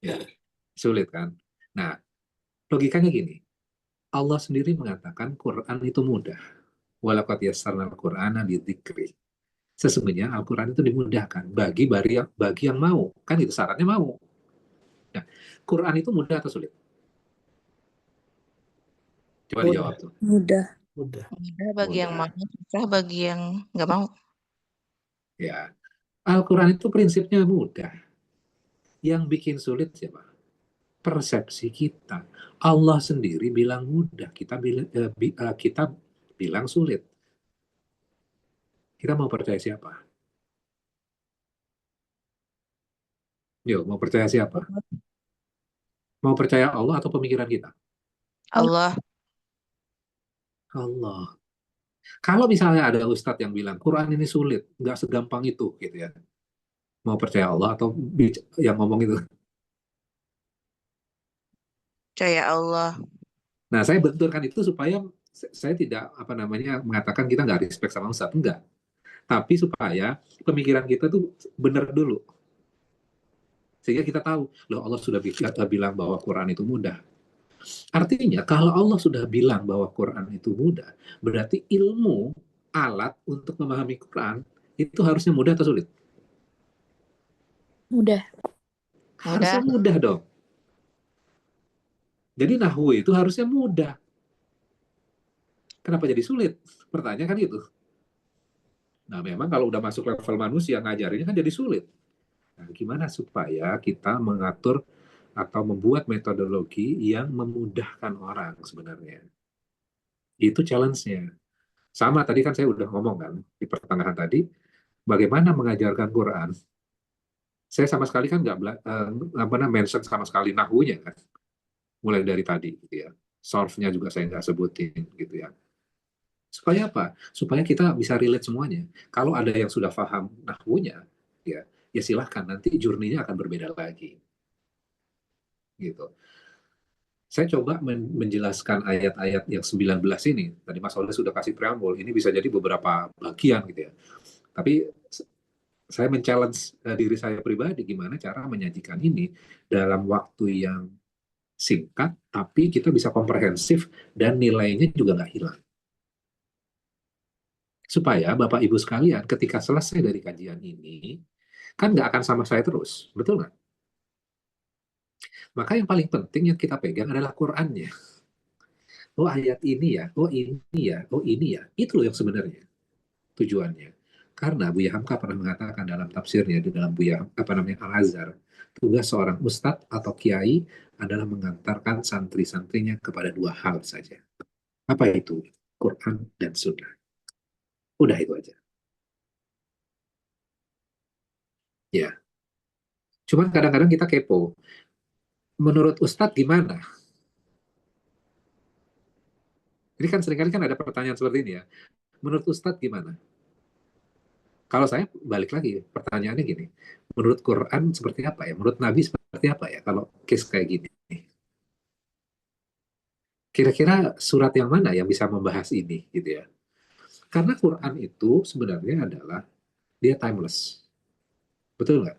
Ya, sulit kan? Nah, logikanya gini, Allah sendiri mengatakan Quran itu mudah. Walaqad yassarnal Qur'ana lidzikri. Sesungguhnya Al-Quran itu dimudahkan bagi yang mau. Kan itu syaratnya mau. Nah, Quran itu mudah atau sulit? Coba Mudah. dijawab tuh. Mudah. Mudah. Mudah bagi yang Mudah. mau, susah bagi yang nggak mau. Ya, Al-Quran itu prinsipnya mudah. Yang bikin sulit siapa? Persepsi kita. Allah sendiri bilang mudah, kita bilang sulit. Kita mau percaya siapa? Yuk, mau percaya siapa? Mau percaya Allah atau pemikiran kita? Allah. Allah. Kalau misalnya ada ustadz yang bilang Quran ini sulit, nggak segampang itu, gitu ya. Mau percaya Allah atau yang ngomong itu? Percaya Allah. Nah, saya benturkan itu supaya saya tidak apa namanya mengatakan kita nggak respect sama ustadz, enggak. Tapi supaya pemikiran kita tuh benar dulu. Sehingga kita tahu, loh Allah sudah bilang bahwa Quran itu mudah. Artinya, kalau Allah sudah bilang bahwa Quran itu mudah, berarti ilmu, alat untuk memahami Quran, itu harusnya mudah atau sulit? Mudah. Harusnya mudah dong. Jadi nahwu itu harusnya mudah. Kenapa jadi sulit? Pertanyaan kan itu. Nah, memang kalau udah masuk level manusia, ngajarinnya kan jadi sulit. Nah, gimana supaya kita mengatur atau membuat metodologi yang memudahkan orang sebenarnya? Itu challenge-nya. Sama tadi kan saya udah ngomong kan, di pertengahan tadi, bagaimana mengajarkan Quran. Saya sama sekali kan nggak mention sama sekali nahwunya kan. Mulai dari tadi gitu ya. Solve-nya juga saya nggak sebutin gitu ya. Supaya apa? Supaya kita bisa relate semuanya. Kalau ada yang sudah paham nahwunya, ya silahkan, nanti journey-nya akan berbeda lagi. Gitu. Saya coba menjelaskan ayat-ayat yang 19 ini. Tadi Mas Oleh sudah kasih preambul, ini bisa jadi beberapa bagian gitu ya. Tapi saya men-challenge diri saya pribadi gimana cara menyajikan ini dalam waktu yang singkat, tapi kita bisa komprehensif dan nilainya juga nggak hilang. Supaya Bapak Ibu sekalian ketika selesai dari kajian ini, kan nggak akan sama saya terus, betul nggak? Maka yang paling penting yang kita pegang adalah Qurannya. Oh ayat ini ya, oh ini ya, oh ini ya. Itu loh yang sebenarnya tujuannya. Karena Buya Hamka pernah mengatakan dalam tafsirnya di dalam Buya Al-Azhar, tugas seorang ustadz atau kiai adalah mengantarkan santri-santrinya kepada dua hal saja. Apa itu? Quran dan Sunnah. Udah itu aja. Ya. Cuman kadang-kadang kita kepo. Menurut Ustadz gimana? Ini kan seringkali kan ada pertanyaan seperti ini ya. Menurut Ustadz gimana? Kalau saya balik lagi, pertanyaannya gini. Menurut Quran seperti apa ya? Menurut Nabi seperti apa ya? Kalau case kayak gini. Kira-kira surat yang mana yang bisa membahas ini gitu ya? Karena Quran itu sebenarnya adalah dia timeless. Betul nggak?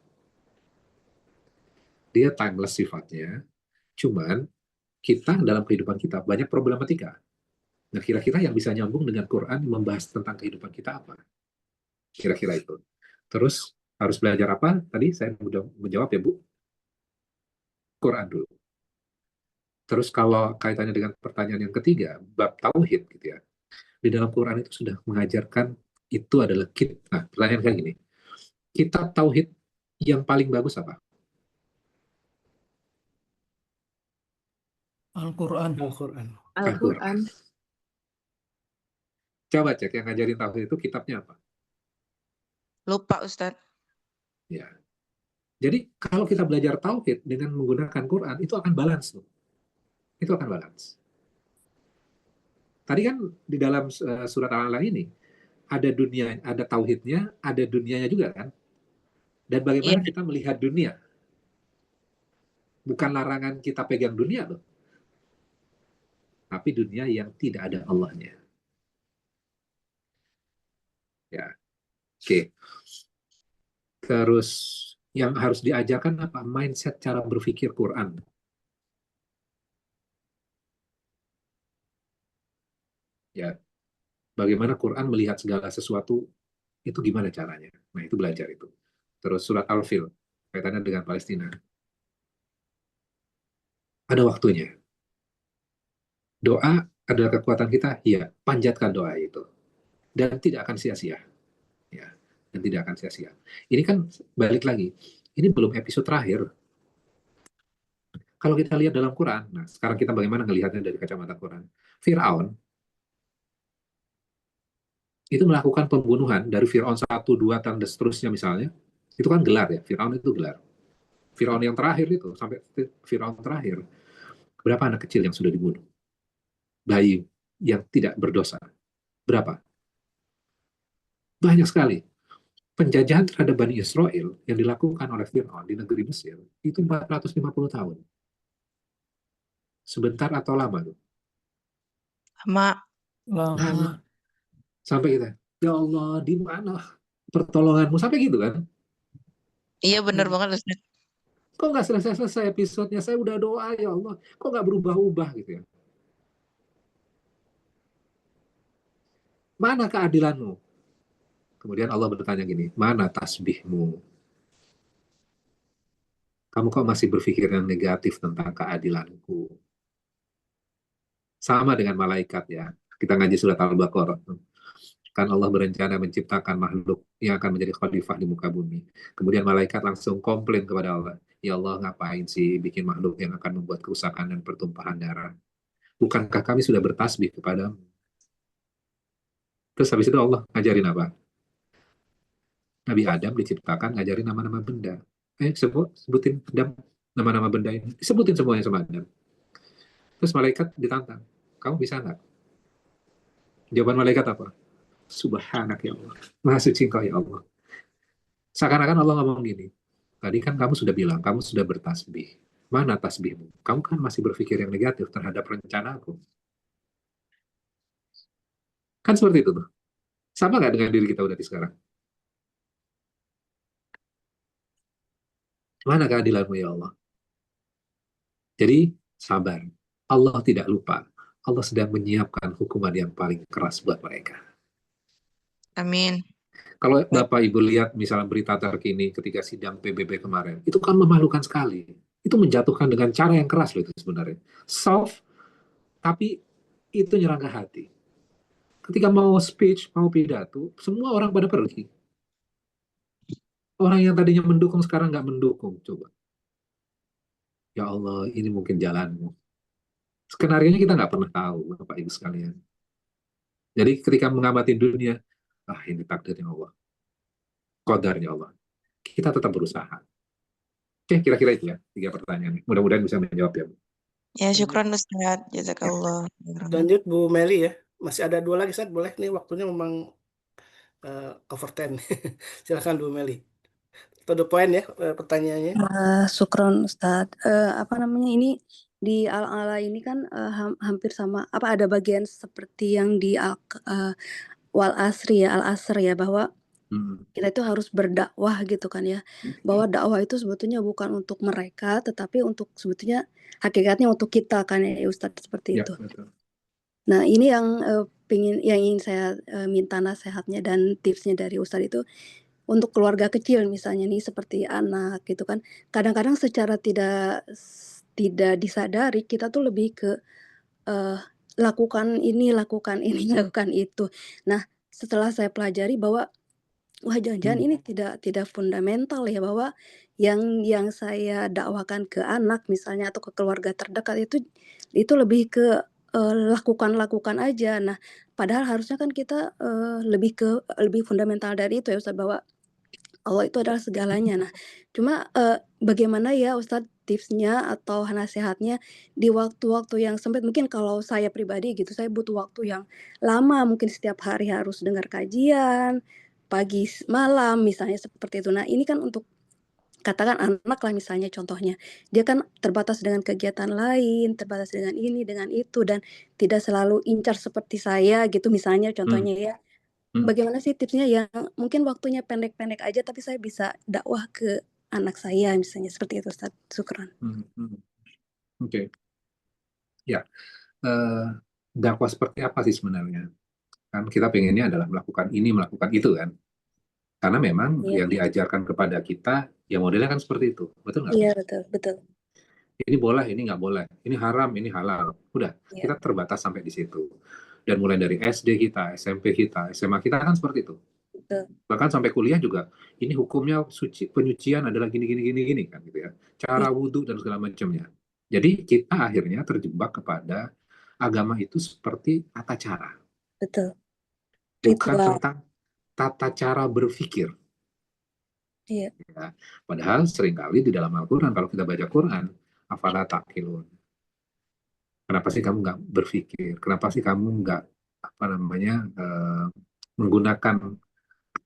Dia timeless sifatnya. Cuman kita dalam kehidupan kita banyak problematika. Nah, kira-kira yang bisa nyambung dengan Quran membahas tentang kehidupan kita apa? Kira-kira itu. Terus harus belajar apa? Tadi saya udah menjawab ya Bu. Quran dulu. Terus kalau kaitannya dengan pertanyaan yang ketiga, bab tauhid gitu ya. Di dalam Quran itu sudah mengajarkan itu adalah kitab. Nah, pertanyaan kayak gini. Kitab tauhid yang paling bagus apa? Al-Quran. Al-Quran. Al-Quran. Coba cek yang ngajarin tauhid itu kitabnya apa? Lupa Ustadz. Ya. Jadi kalau kita belajar tauhid dengan menggunakan Quran itu akan balance tuh. Itu akan balance. Tadi kan di dalam surat Al-Alaq ini ada dunia, ada tauhidnya, ada dunianya juga kan? Dan Iya, bagaimana kita melihat dunia? Bukan larangan kita pegang dunia loh, tapi dunia yang tidak ada Allahnya. Ya, oke. Terus yang harus diajarkan apa? Mindset cara berpikir Quran. Ya, bagaimana Quran melihat segala sesuatu itu gimana caranya? Nah, itu belajar itu. Terus surat Al-Fil kaitannya dengan Palestina. Ada waktunya. Doa adalah kekuatan kita, ya, panjatkan doa itu. Dan tidak akan sia-sia. Ya, dan tidak akan sia-sia. Ini kan balik lagi, ini belum episode terakhir. Kalau kita lihat dalam Quran, nah sekarang kita bagaimana melihatnya dari kacamata Quran. Fir'aun itu melakukan pembunuhan dari Fir'aun 1, 2, dan seterusnya misalnya. Itu kan gelar ya, Fir'aun itu gelar. Fir'aun yang terakhir itu, sampai Fir'aun terakhir, berapa anak kecil yang sudah dibunuh? Bayi yang tidak berdosa. Berapa? Banyak sekali. Penjajahan terhadap Bani Israel yang dilakukan oleh Fir'aun di negeri Mesir itu 450 tahun. Sebentar atau lama tuh? sama Lama. Sampai kita, ya Allah, di mana pertolonganmu? Sampai gitu kan? iya benar banget Ustadz. Kok nggak selesai-selesai episodenya? Saya udah doa, ya Allah. Kok nggak berubah-ubah gitu ya? Mana keadilanmu? Kemudian Allah bertanya gini, mana tasbihmu? Kamu kok masih berpikir yang negatif tentang keadilanku? Sama dengan malaikat ya. Kita ngaji surat Al-Baqarah. Kan Allah berencana menciptakan makhluk yang akan menjadi khalifah di muka bumi. Kemudian malaikat langsung komplain kepada Allah. Ya Allah, ngapain sih bikin makhluk yang akan membuat kerusakan dan pertumpahan darah? Bukankah kami sudah bertasbih kepadamu? Terus habis itu Allah ngajarin apa? Nabi Adam diciptakan ngajarin nama-nama benda. Sebutin Adam, nama-nama benda ini. Sebutin semuanya sama Adam. Terus malaikat ditantang. Kamu bisa nggak? Jawaban malaikat apa? Subhanak ya Allah. Maha suci engkau ya Allah. Seakan-akan Allah ngomong gini. Tadi kan kamu sudah bilang, kamu sudah bertasbih. Mana tasbihmu? Kamu kan masih berpikir yang negatif terhadap rencanaku. Kan seperti itu tuh. Sama nggak dengan diri kita udah di sekarang? Mana keadilanmu ya Allah? Jadi sabar. Allah tidak lupa. Allah sedang menyiapkan hukuman yang paling keras buat mereka. Amin. Kalau Bapak Ibu lihat misalnya berita terkini ketika sidang PBB kemarin, itu kan memalukan sekali. Itu menjatuhkan dengan cara yang keras loh itu sebenarnya. Soft, tapi itu nyerang ke hati. Ketika mau speech, mau pidato, semua orang pada pergi. Orang yang tadinya mendukung sekarang nggak mendukung. Coba. Ya Allah, ini mungkin jalanmu. Skenarionya kita nggak pernah tahu, Bapak Ibu sekalian. Jadi ketika mengamati dunia, ini takdirnya Allah, qadarnya Allah. Kita tetap berusaha. Oke, kira-kira itu ya, 3 pertanyaan. Mudah-mudahan bisa menjawab ya, Bu. Ya, Lanjut, syukran Ustaz. Jazakallah. lanjut Bu Meli ya. Masih ada 2 lagi, Ustaz. Boleh nih, waktunya memang over 10. Silakan Bu Meli. To the point ya pertanyaannya. Syukron Ustadz. Apa namanya ini di al-ala ini kan hampir sama. Apa ada bagian seperti yang di wal asri ya, al-asr ya, bahwa kita itu harus berdakwah gitu kan ya. Bahwa dakwah itu sebetulnya bukan untuk mereka, tetapi untuk sebetulnya hakikatnya untuk kita kan ya Ustadz, seperti Ya, itu. betul. Nah, ini yang ingin saya minta nasihatnya dan tipsnya dari Ustadz itu untuk keluarga kecil misalnya nih, seperti anak gitu kan. Kadang-kadang secara tidak disadari kita tuh lebih ke lakukan ini, lakukan ini, lakukan itu. Nah, setelah saya pelajari bahwa wah, jangan-jangan ini tidak fundamental ya, bahwa yang saya dakwakan ke anak misalnya atau ke keluarga terdekat itu lebih ke lakukan aja. Nah, padahal harusnya kan kita lebih fundamental dari itu ya Ustaz, bahwa Allah itu adalah segalanya. Nah, cuma bagaimana ya Ustadz tipsnya atau nasihatnya di waktu-waktu yang sempit? Mungkin kalau saya pribadi gitu, saya butuh waktu yang lama, mungkin setiap hari harus dengar kajian, pagi malam misalnya seperti itu. Nah, ini kan untuk katakan anak lah misalnya contohnya, dia kan terbatas dengan kegiatan lain, terbatas dengan ini, dengan itu, dan tidak selalu incar seperti saya gitu misalnya contohnya ya. Bagaimana sih tipsnya yang mungkin waktunya pendek-pendek aja tapi saya bisa dakwah ke anak saya misalnya seperti itu Ustaz. Syukran. Oke. Ya, dakwah seperti apa sih sebenarnya? Kan kita pengennya adalah melakukan ini, melakukan itu kan. Karena memang Iya. yang diajarkan kepada kita, ya modelnya kan seperti itu. Betul nggak? Iya, betul. Ini boleh, ini nggak boleh. Ini haram, ini halal. Udah, Iya. kita terbatas sampai di situ. Dan mulai dari SD kita, SMP kita, SMA kita kan seperti itu. Betul. Bahkan sampai kuliah juga, ini hukumnya penyucian adalah gini kan gitu ya. Cara wudhu dan segala macamnya. Jadi kita akhirnya terjebak kepada agama itu seperti tata cara. Betul. Bukan Ritual. tentang tata cara berpikir. Iya. Ya. Padahal seringkali di dalam Al-Quran, kalau kita baca Quran, afala taqilun. Kenapa sih kamu nggak berpikir? Kenapa sih kamu nggak menggunakan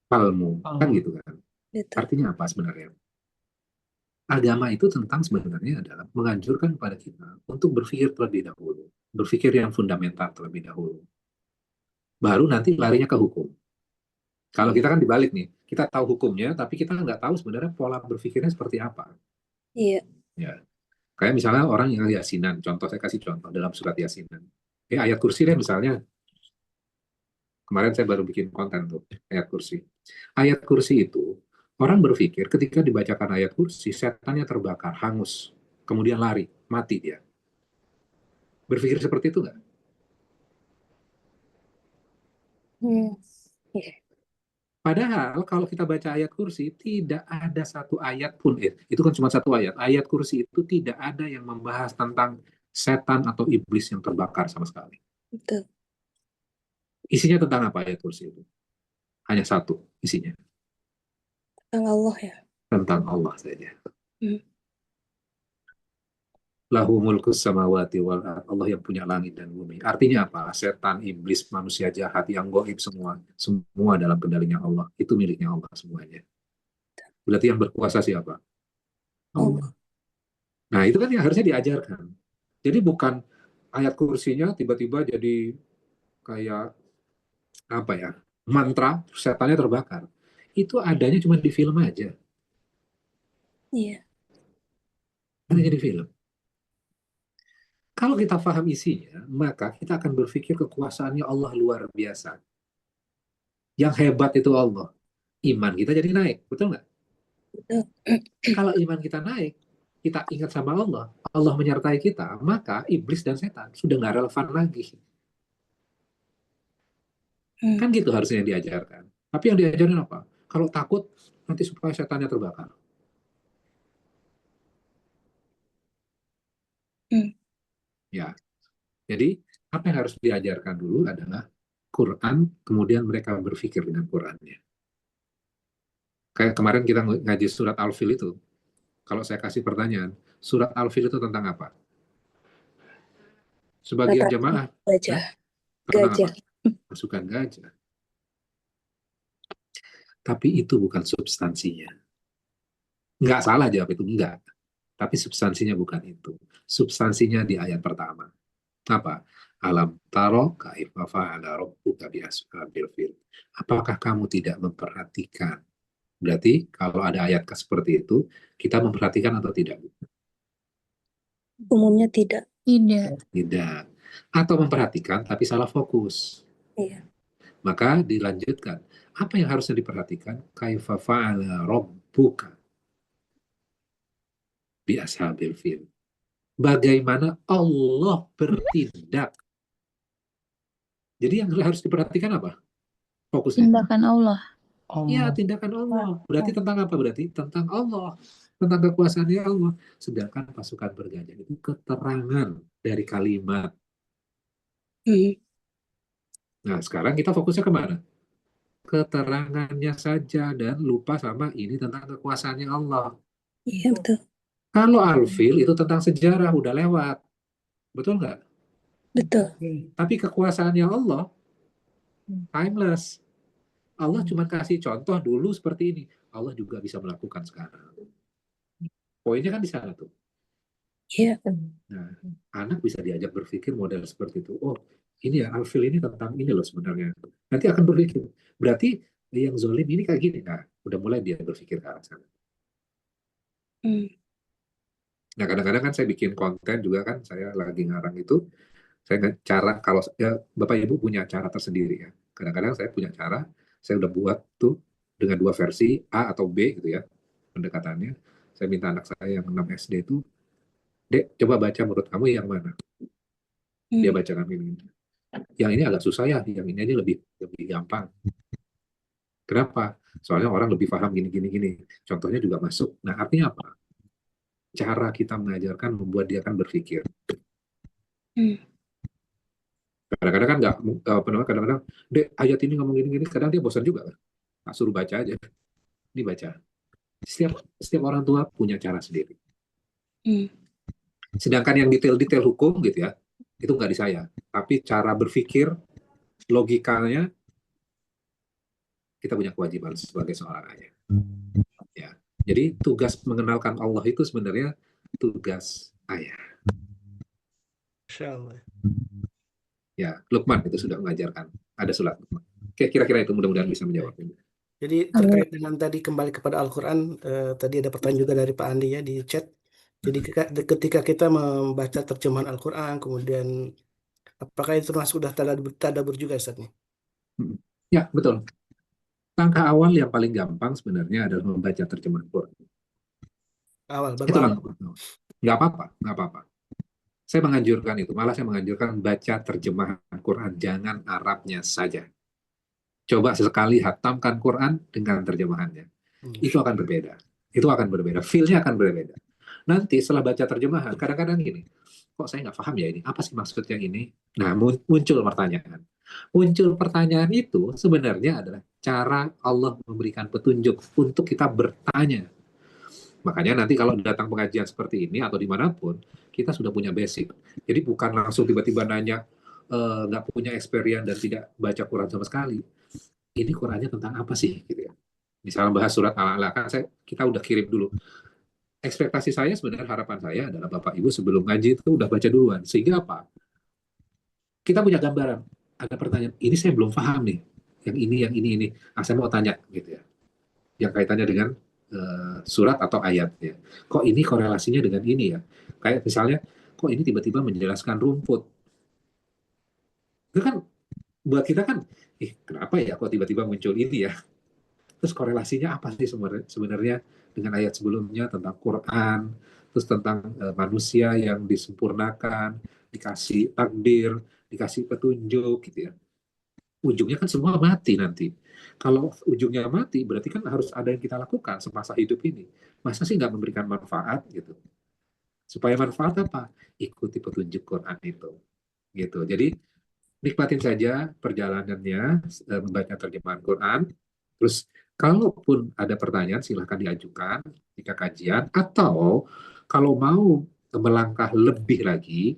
akalmu? Kan gitu kan? Betul. Artinya apa sebenarnya? Agama itu tentang sebenarnya adalah menganjurkan kepada kita untuk berpikir terlebih dahulu. Berpikir yang fundamental terlebih dahulu. Baru nanti larinya ke hukum. Kalau kita kan dibalik nih, kita tahu hukumnya, tapi kita nggak tahu sebenarnya pola berpikirnya seperti apa. Iya. Ya. Kayak misalnya orang yang yasinan, saya kasih contoh dalam surat yasinan. Ayat kursi deh misalnya. Kemarin saya baru bikin konten tuh, ayat kursi. Ayat kursi itu, orang berpikir ketika dibacakan ayat kursi, setannya terbakar, hangus, kemudian lari, mati dia. Berpikir seperti itu nggak? Iya. Padahal kalau kita baca ayat kursi, tidak ada satu ayat pun, itu kan cuma satu ayat. Ayat kursi itu tidak ada yang membahas tentang setan atau iblis yang terbakar sama sekali. Betul. Isinya tentang apa ayat kursi itu? Hanya satu isinya. Tentang Allah ya. Tentang Allah saja. Lahu mulkus samawati wal ard. Allah yang punya langit dan bumi. Artinya apa? Setan, iblis, manusia jahat yang goib semua dalam kendalinya Allah. Itu miliknya Allah semuanya. Berarti yang berkuasa siapa? Allah. Nah, itu kan yang harusnya diajarkan. Jadi bukan ayat kursinya tiba-tiba jadi kayak apa ya? Mantra, setannya terbakar. Itu adanya cuma di film aja. Iya. Adanya di film. Kalau kita paham isinya, maka kita akan berpikir kekuasaannya Allah luar biasa. Yang hebat itu Allah. Iman kita jadi naik, betul nggak? Kalau iman kita naik, kita ingat sama Allah, Allah menyertai kita, maka iblis dan setan sudah nggak relevan lagi. Kan gitu harusnya yang diajarkan. Tapi yang diajarin apa? Kalau takut, nanti supaya setannya terbakar. Ya, Jadi apa yang harus diajarkan dulu adalah Quran, kemudian mereka berpikir dengan Qurannya. Kayak kemarin kita ngaji surat Al-Fil itu, kalau saya kasih pertanyaan, surat Al-Fil itu tentang apa? Sebagian jamaah Gajah. tentang Gajah. apa? Pasukan gajah. Tapi itu bukan substansinya. Nggak salah jawab itu, enggak. Tapi substansinya bukan itu. Substansinya di ayat pertama. Apa? Alam taro kaifa fa'ala rabbuka bi ashabil fil. Apakah kamu tidak memperhatikan? Berarti kalau ada ayat seperti itu, kita memperhatikan atau tidak? Umumnya tidak. Tidak. Tidak. Atau memperhatikan tapi salah fokus. Iya. Maka dilanjutkan. Apa yang harusnya diperhatikan? Kaifa fa'ala rabbuka bi ashabil fil. Bagaimana Allah bertindak. Jadi yang harus diperhatikan apa? Fokusnya. Tindakan Allah. Ya, tindakan Allah. Berarti tentang apa? Berarti tentang Allah. Tentang kekuasaannya Allah. Sedangkan pasukan bergajah itu keterangan dari kalimat. Nah, sekarang kita fokusnya kemana? Keterangannya saja dan lupa sama ini tentang kekuasaannya Allah. Iya, betul. Kalau Al-Fil itu tentang sejarah, udah lewat. Betul nggak? Betul. Tapi kekuasaannya Allah timeless. Allah cuma kasih contoh dulu seperti ini. Allah juga bisa melakukan sekarang. Poinnya kan di sana tuh. Iya. Nah, anak bisa diajak berpikir model seperti itu. Oh, ini ya, Al-Fil ini tentang ini loh sebenarnya. Nanti akan berpikir. Berarti yang zolim ini kayak gini. Nah, udah mulai dia berpikir ke arah sana. Nah, kadang-kadang kan saya bikin konten juga kan, saya lagi ngarang itu, saya cara, kalau ya, Bapak Ibu punya cara tersendiri ya. Kadang-kadang saya punya cara, saya udah buat tuh dengan 2 versi, A atau B gitu ya, pendekatannya. Saya minta anak saya yang 6 SD itu, Dek, coba baca menurut kamu yang mana? Dia bacakan ini. Yang ini agak susah ya, yang ini aja lebih gampang. Kenapa? Soalnya orang lebih paham gini. Contohnya juga masuk. Nah, artinya apa? Cara kita mengajarkan membuat dia akan berpikir. Kadang-kadang kan nggak, kadang-kadang, Dek, ayat ini ngomong gini, kadang dia bosan juga kan. Nah, suruh baca aja. Ini baca. Setiap orang tua punya cara sendiri. Sedangkan yang detail-detail hukum gitu ya, itu nggak di saya. Tapi cara berpikir, logikanya, kita punya kewajiban sebagai seorang ayah. Ya. Jadi tugas mengenalkan Allah itu sebenarnya tugas ayah. Insya Allah. Ya, Luqman itu sudah mengajarkan. Ada surat Luqman. Oke, kira-kira itu mudah-mudahan bisa menjawab. Jadi terkait dengan tadi kembali kepada Al-Quran, tadi ada pertanyaan juga dari Pak Andi ya di chat. Jadi ketika kita membaca terjemahan Al-Quran, kemudian apakah itu termasuk sudah tadabbur juga Ustaz nih? Ya, betul. Langkah awal yang paling gampang sebenarnya adalah membaca terjemahan Quran. Baru Itu awal. nggak apa-apa. Saya menganjurkan itu, malah saya menganjurkan baca terjemahan Quran, jangan Arabnya saja. Coba sesekali hatamkan Quran dengan terjemahannya. Itu akan berbeda. Feel-nya akan berbeda. Nanti setelah baca terjemahan, kadang-kadang gini, kok saya nggak paham ya ini, apa sih maksudnya ini? Nah, muncul pertanyaan. Muncul pertanyaan itu sebenarnya adalah cara Allah memberikan petunjuk untuk kita bertanya. Makanya nanti kalau datang pengajian seperti ini atau dimanapun, kita sudah punya basic. Jadi bukan langsung tiba-tiba nanya, nggak punya experience dan tidak baca Quran sama sekali. Ini Qurannya tentang apa sih? Gitu ya. Misalnya bahas surat Al-A'la, kan kita udah kirim dulu. Ekspektasi saya sebenarnya, harapan saya adalah Bapak Ibu sebelum ngaji itu udah baca duluan. Sehingga apa? Kita punya gambaran. Ada pertanyaan, ini saya belum paham nih. Yang ini. Saya mau tanya gitu ya. Yang kaitannya dengan surat atau ayat ya. Kok ini korelasinya dengan ini ya? Kayak misalnya, kok ini tiba-tiba menjelaskan rumput? Itu kan buat kita kan, kenapa ya kok tiba-tiba muncul ini ya? Terus korelasinya apa sih sebenarnya dengan ayat sebelumnya tentang Quran, terus tentang manusia yang disempurnakan, dikasih takdir, dikasih petunjuk gitu ya. Ujungnya kan semua mati nanti. Kalau ujungnya mati, berarti kan harus ada yang kita lakukan semasa hidup ini. Masa sih nggak memberikan manfaat gitu? Supaya manfaat apa? Ikuti petunjuk Quran itu. gitu. Jadi nikmatin saja perjalanannya, membaca terjemahan Quran. Terus kalaupun ada pertanyaan silahkan diajukan ketika kajian, atau kalau mau melangkah lebih lagi,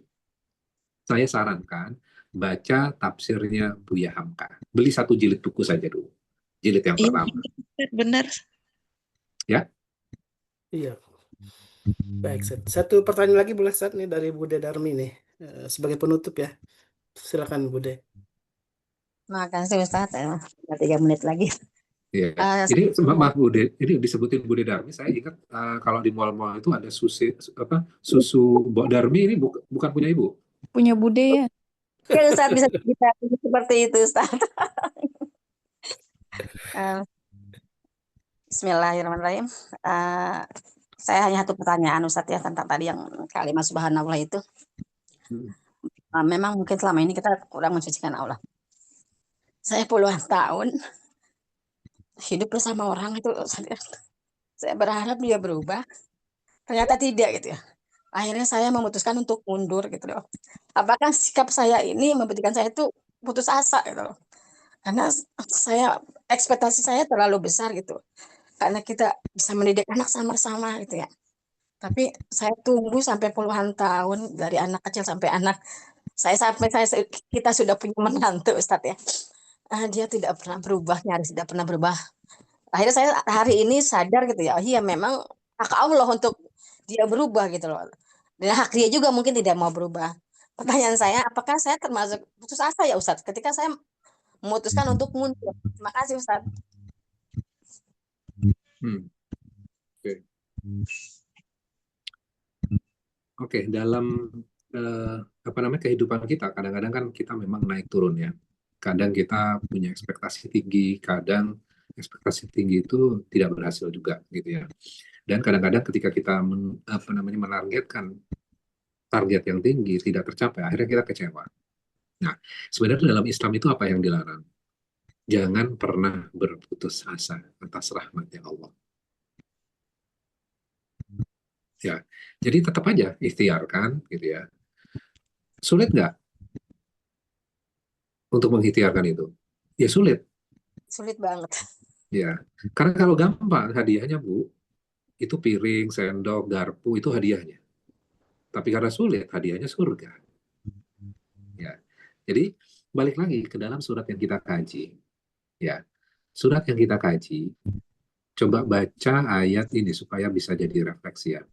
saya sarankan baca tafsirnya Buya Hamka. Beli 1 jilid buku saja dulu. Jilid yang Iya, pertama. benar. Ya, Iya, baik. Satu pertanyaan lagi boleh Ustaz nih dari Bude Darmi nih. Sebagai penutup ya. Silakan Bude. Makasih Ustaz, 3 menit lagi. iya. Eh, Ini maaf Bude, ini disebutin Bude Darmi. Saya ingat kalau di mall-mall itu ada susu Mbok Darmi, ini bukan punya Ibu. Punya Bude ya. Oke Ustaz, bisa kita seperti itu Ustaz. Eh, Bismillahirrahmanirrahim. Eh, saya hanya satu pertanyaan Ustaz ya tentang tadi yang kalimat subhanallah itu. Memang mungkin selama ini kita kurang mensucikan Allah. Saya puluhan tahun hidup bersama orang itu, saya berharap dia berubah, ternyata tidak gitu ya. Akhirnya saya memutuskan untuk mundur gitu loh. Apakah sikap saya ini memberikan saya itu putus asa gitu loh. Karena ekspektasi saya terlalu besar gitu. Karena kita bisa mendidik anak sama-sama gitu ya. Tapi saya tunggu sampai puluhan tahun dari anak kecil sampai anak kita sudah punya menantu Ustadz ya. Dia tidak pernah berubah, nyaris tidak pernah berubah. Akhirnya saya hari ini sadar gitu ya, iya memang hak Allah untuk dia berubah gitu loh. Dan hak dia juga mungkin tidak mau berubah. Pertanyaan saya, apakah saya termasuk putus asa ya Ustadz ketika saya memutuskan untuk mundur? Terima kasih Ustadz. Oke, dalam kehidupan kita kadang-kadang kan kita memang naik turun ya. Kadang kita punya ekspektasi tinggi, kadang ekspektasi tinggi itu tidak berhasil juga gitu ya. Dan kadang-kadang ketika kita menargetkan target yang tinggi tidak tercapai, akhirnya kita kecewa. Nah, sebenarnya dalam Islam itu apa yang dilarang? Jangan pernah berputus asa atas rahmatnya Allah. Ya, jadi tetap aja ikhtiarkan gitu ya. Sulit nggak untuk mengikhtiarkan itu? Ya sulit. Sulit banget. Ya, karena kalau gampang hadiahnya Bu, itu piring, sendok, garpu itu hadiahnya. Tapi karena sulit hadiahnya surga. Ya, jadi balik lagi ke dalam surat yang kita kaji. Ya, surat yang kita kaji, coba baca ayat ini supaya bisa jadi refleksi ya.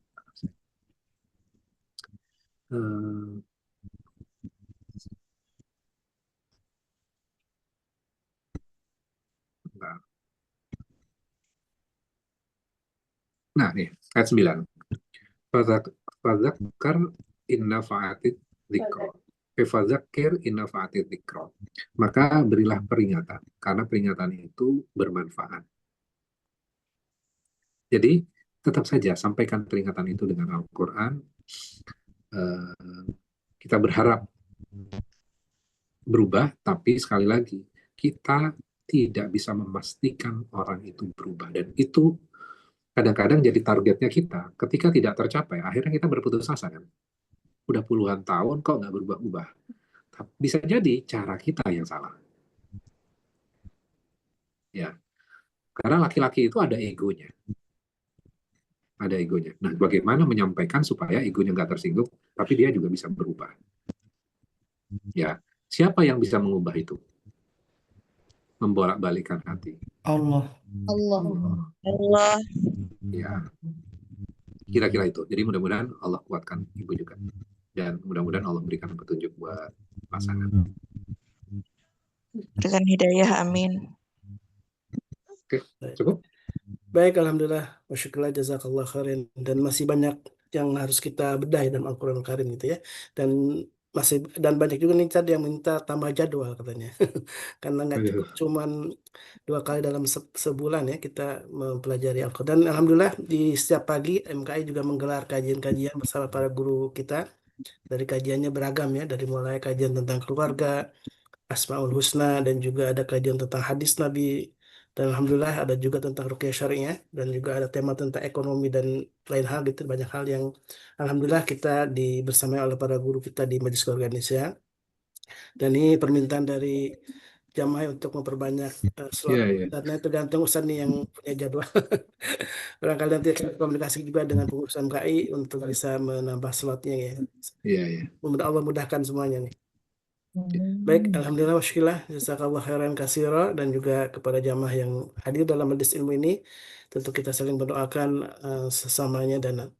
Nah, nih, ayat 9. Fadzakar inna fa'atid dzikra. Fadzakir inna fa'atid dzikra. Maka berilah peringatan, karena peringatan itu bermanfaat. Jadi, tetap saja sampaikan peringatan itu dengan Al-Quran. Kita berharap berubah, tapi sekali lagi, kita tidak bisa memastikan orang itu berubah. Dan itu kadang-kadang jadi targetnya kita. Ketika tidak tercapai, akhirnya kita berputus asa kan. Udah puluhan tahun kok nggak berubah-ubah. Bisa jadi cara kita yang salah. Ya, karena laki-laki itu ada egonya. Ada egonya. Nah, bagaimana menyampaikan supaya egonya nggak tersinggung, tapi dia juga bisa berubah. Ya, siapa yang bisa mengubah itu? Membolak-balikan hati. Allah. Allah. Ya, kira-kira itu. Jadi mudah-mudahan Allah kuatkan ibu juga. Dan mudah-mudahan Allah berikan petunjuk buat pasangan. Berikan hidayah, amin. Oke, cukup? Baik, alhamdulillah, wasyukurillah, jazakallah khairan. Dan masih banyak yang harus kita bedahi dalam Al-Quran Al-Karim gitu ya. Dan banyak juga nih tadi yang minta tambah jadwal katanya. Karena nggak cukup cuman 2 kali dalam sebulan ya kita mempelajari Al-Quran. Dan alhamdulillah di setiap pagi MKI juga menggelar kajian-kajian bersama para guru kita. Dari kajiannya beragam ya, dari mulai kajian tentang keluarga, Asmaul Husna, dan juga ada kajian tentang hadis Nabi. Dan alhamdulillah ada juga tentang ruqyah syariah, dan juga ada tema tentang ekonomi dan lain hal gitu, banyak hal yang alhamdulillah kita bersamai oleh para guru kita di Majelis Keluarga Indonesia. Dan ini permintaan dari jamaah untuk memperbanyak slot. Karena tergantung Ustaz nih yang punya jadwal. Barangkali nanti akan komunikasi juga dengan pengurus MKI untuk bisa menambah slotnya ya. Mudah Allah mudahkan semuanya nih. Baik, alhamdulillah wasyillah, jazakallah khairan katsira, dan juga kepada jamaah yang hadir dalam majelis ilmu ini, tentu kita saling mendoakan sesamanya, dan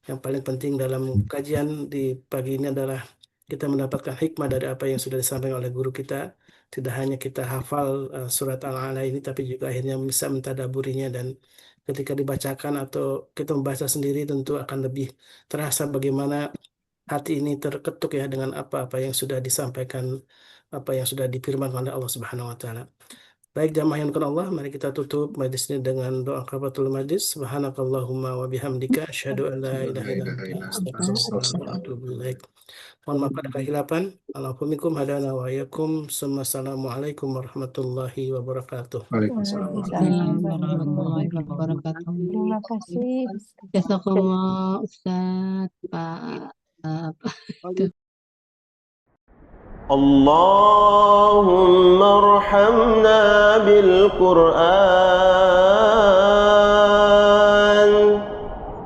yang paling penting dalam kajian di pagi ini adalah kita mendapatkan hikmah dari apa yang sudah disampaikan oleh guru kita. Tidak hanya kita hafal surat Al-A'la ini, tapi juga akhirnya bisa mentadaburinya, dan ketika dibacakan atau kita membaca sendiri tentu akan lebih terasa bagaimana hati ini terketuk ya dengan apa-apa yang sudah disampaikan, apa yang sudah difirmankan oleh Allah Subhanahu wa taala. Baik jamaah yang dimuliakan Allah, mari kita tutup majlis ini dengan doa kafaratul majlis. Subhanakallahumma wa bihamdika asyhadu an la ilaha illa anta astaghfiruka wa atubu ilaik. Mohon maaf ada kehilapan. Alhamdulillah hadana wa iyyakum. Assalamualaikum warahmatullahi wabarakatuh. Waalaikumsalam. Warahmatullahi wabarakatuh. Terima kasih. Jazakallah Ustaz Pak اللهم ارحمنا بالقرآن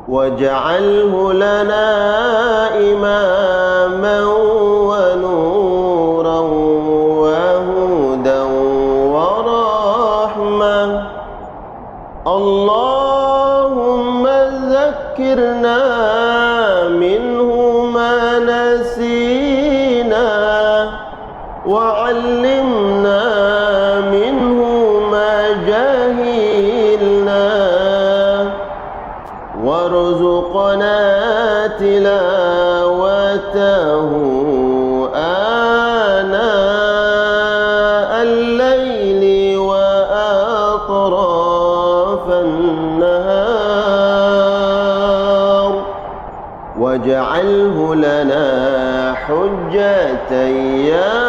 واجعله لنا إماما ونورا وهدى ورحمة اللهم ذكرنا منه ما نسينا وعلمنا منه ما جهلنا وارزقنا تلاوته آناء الليل وأطراف النهار واجعله لنا حجة يا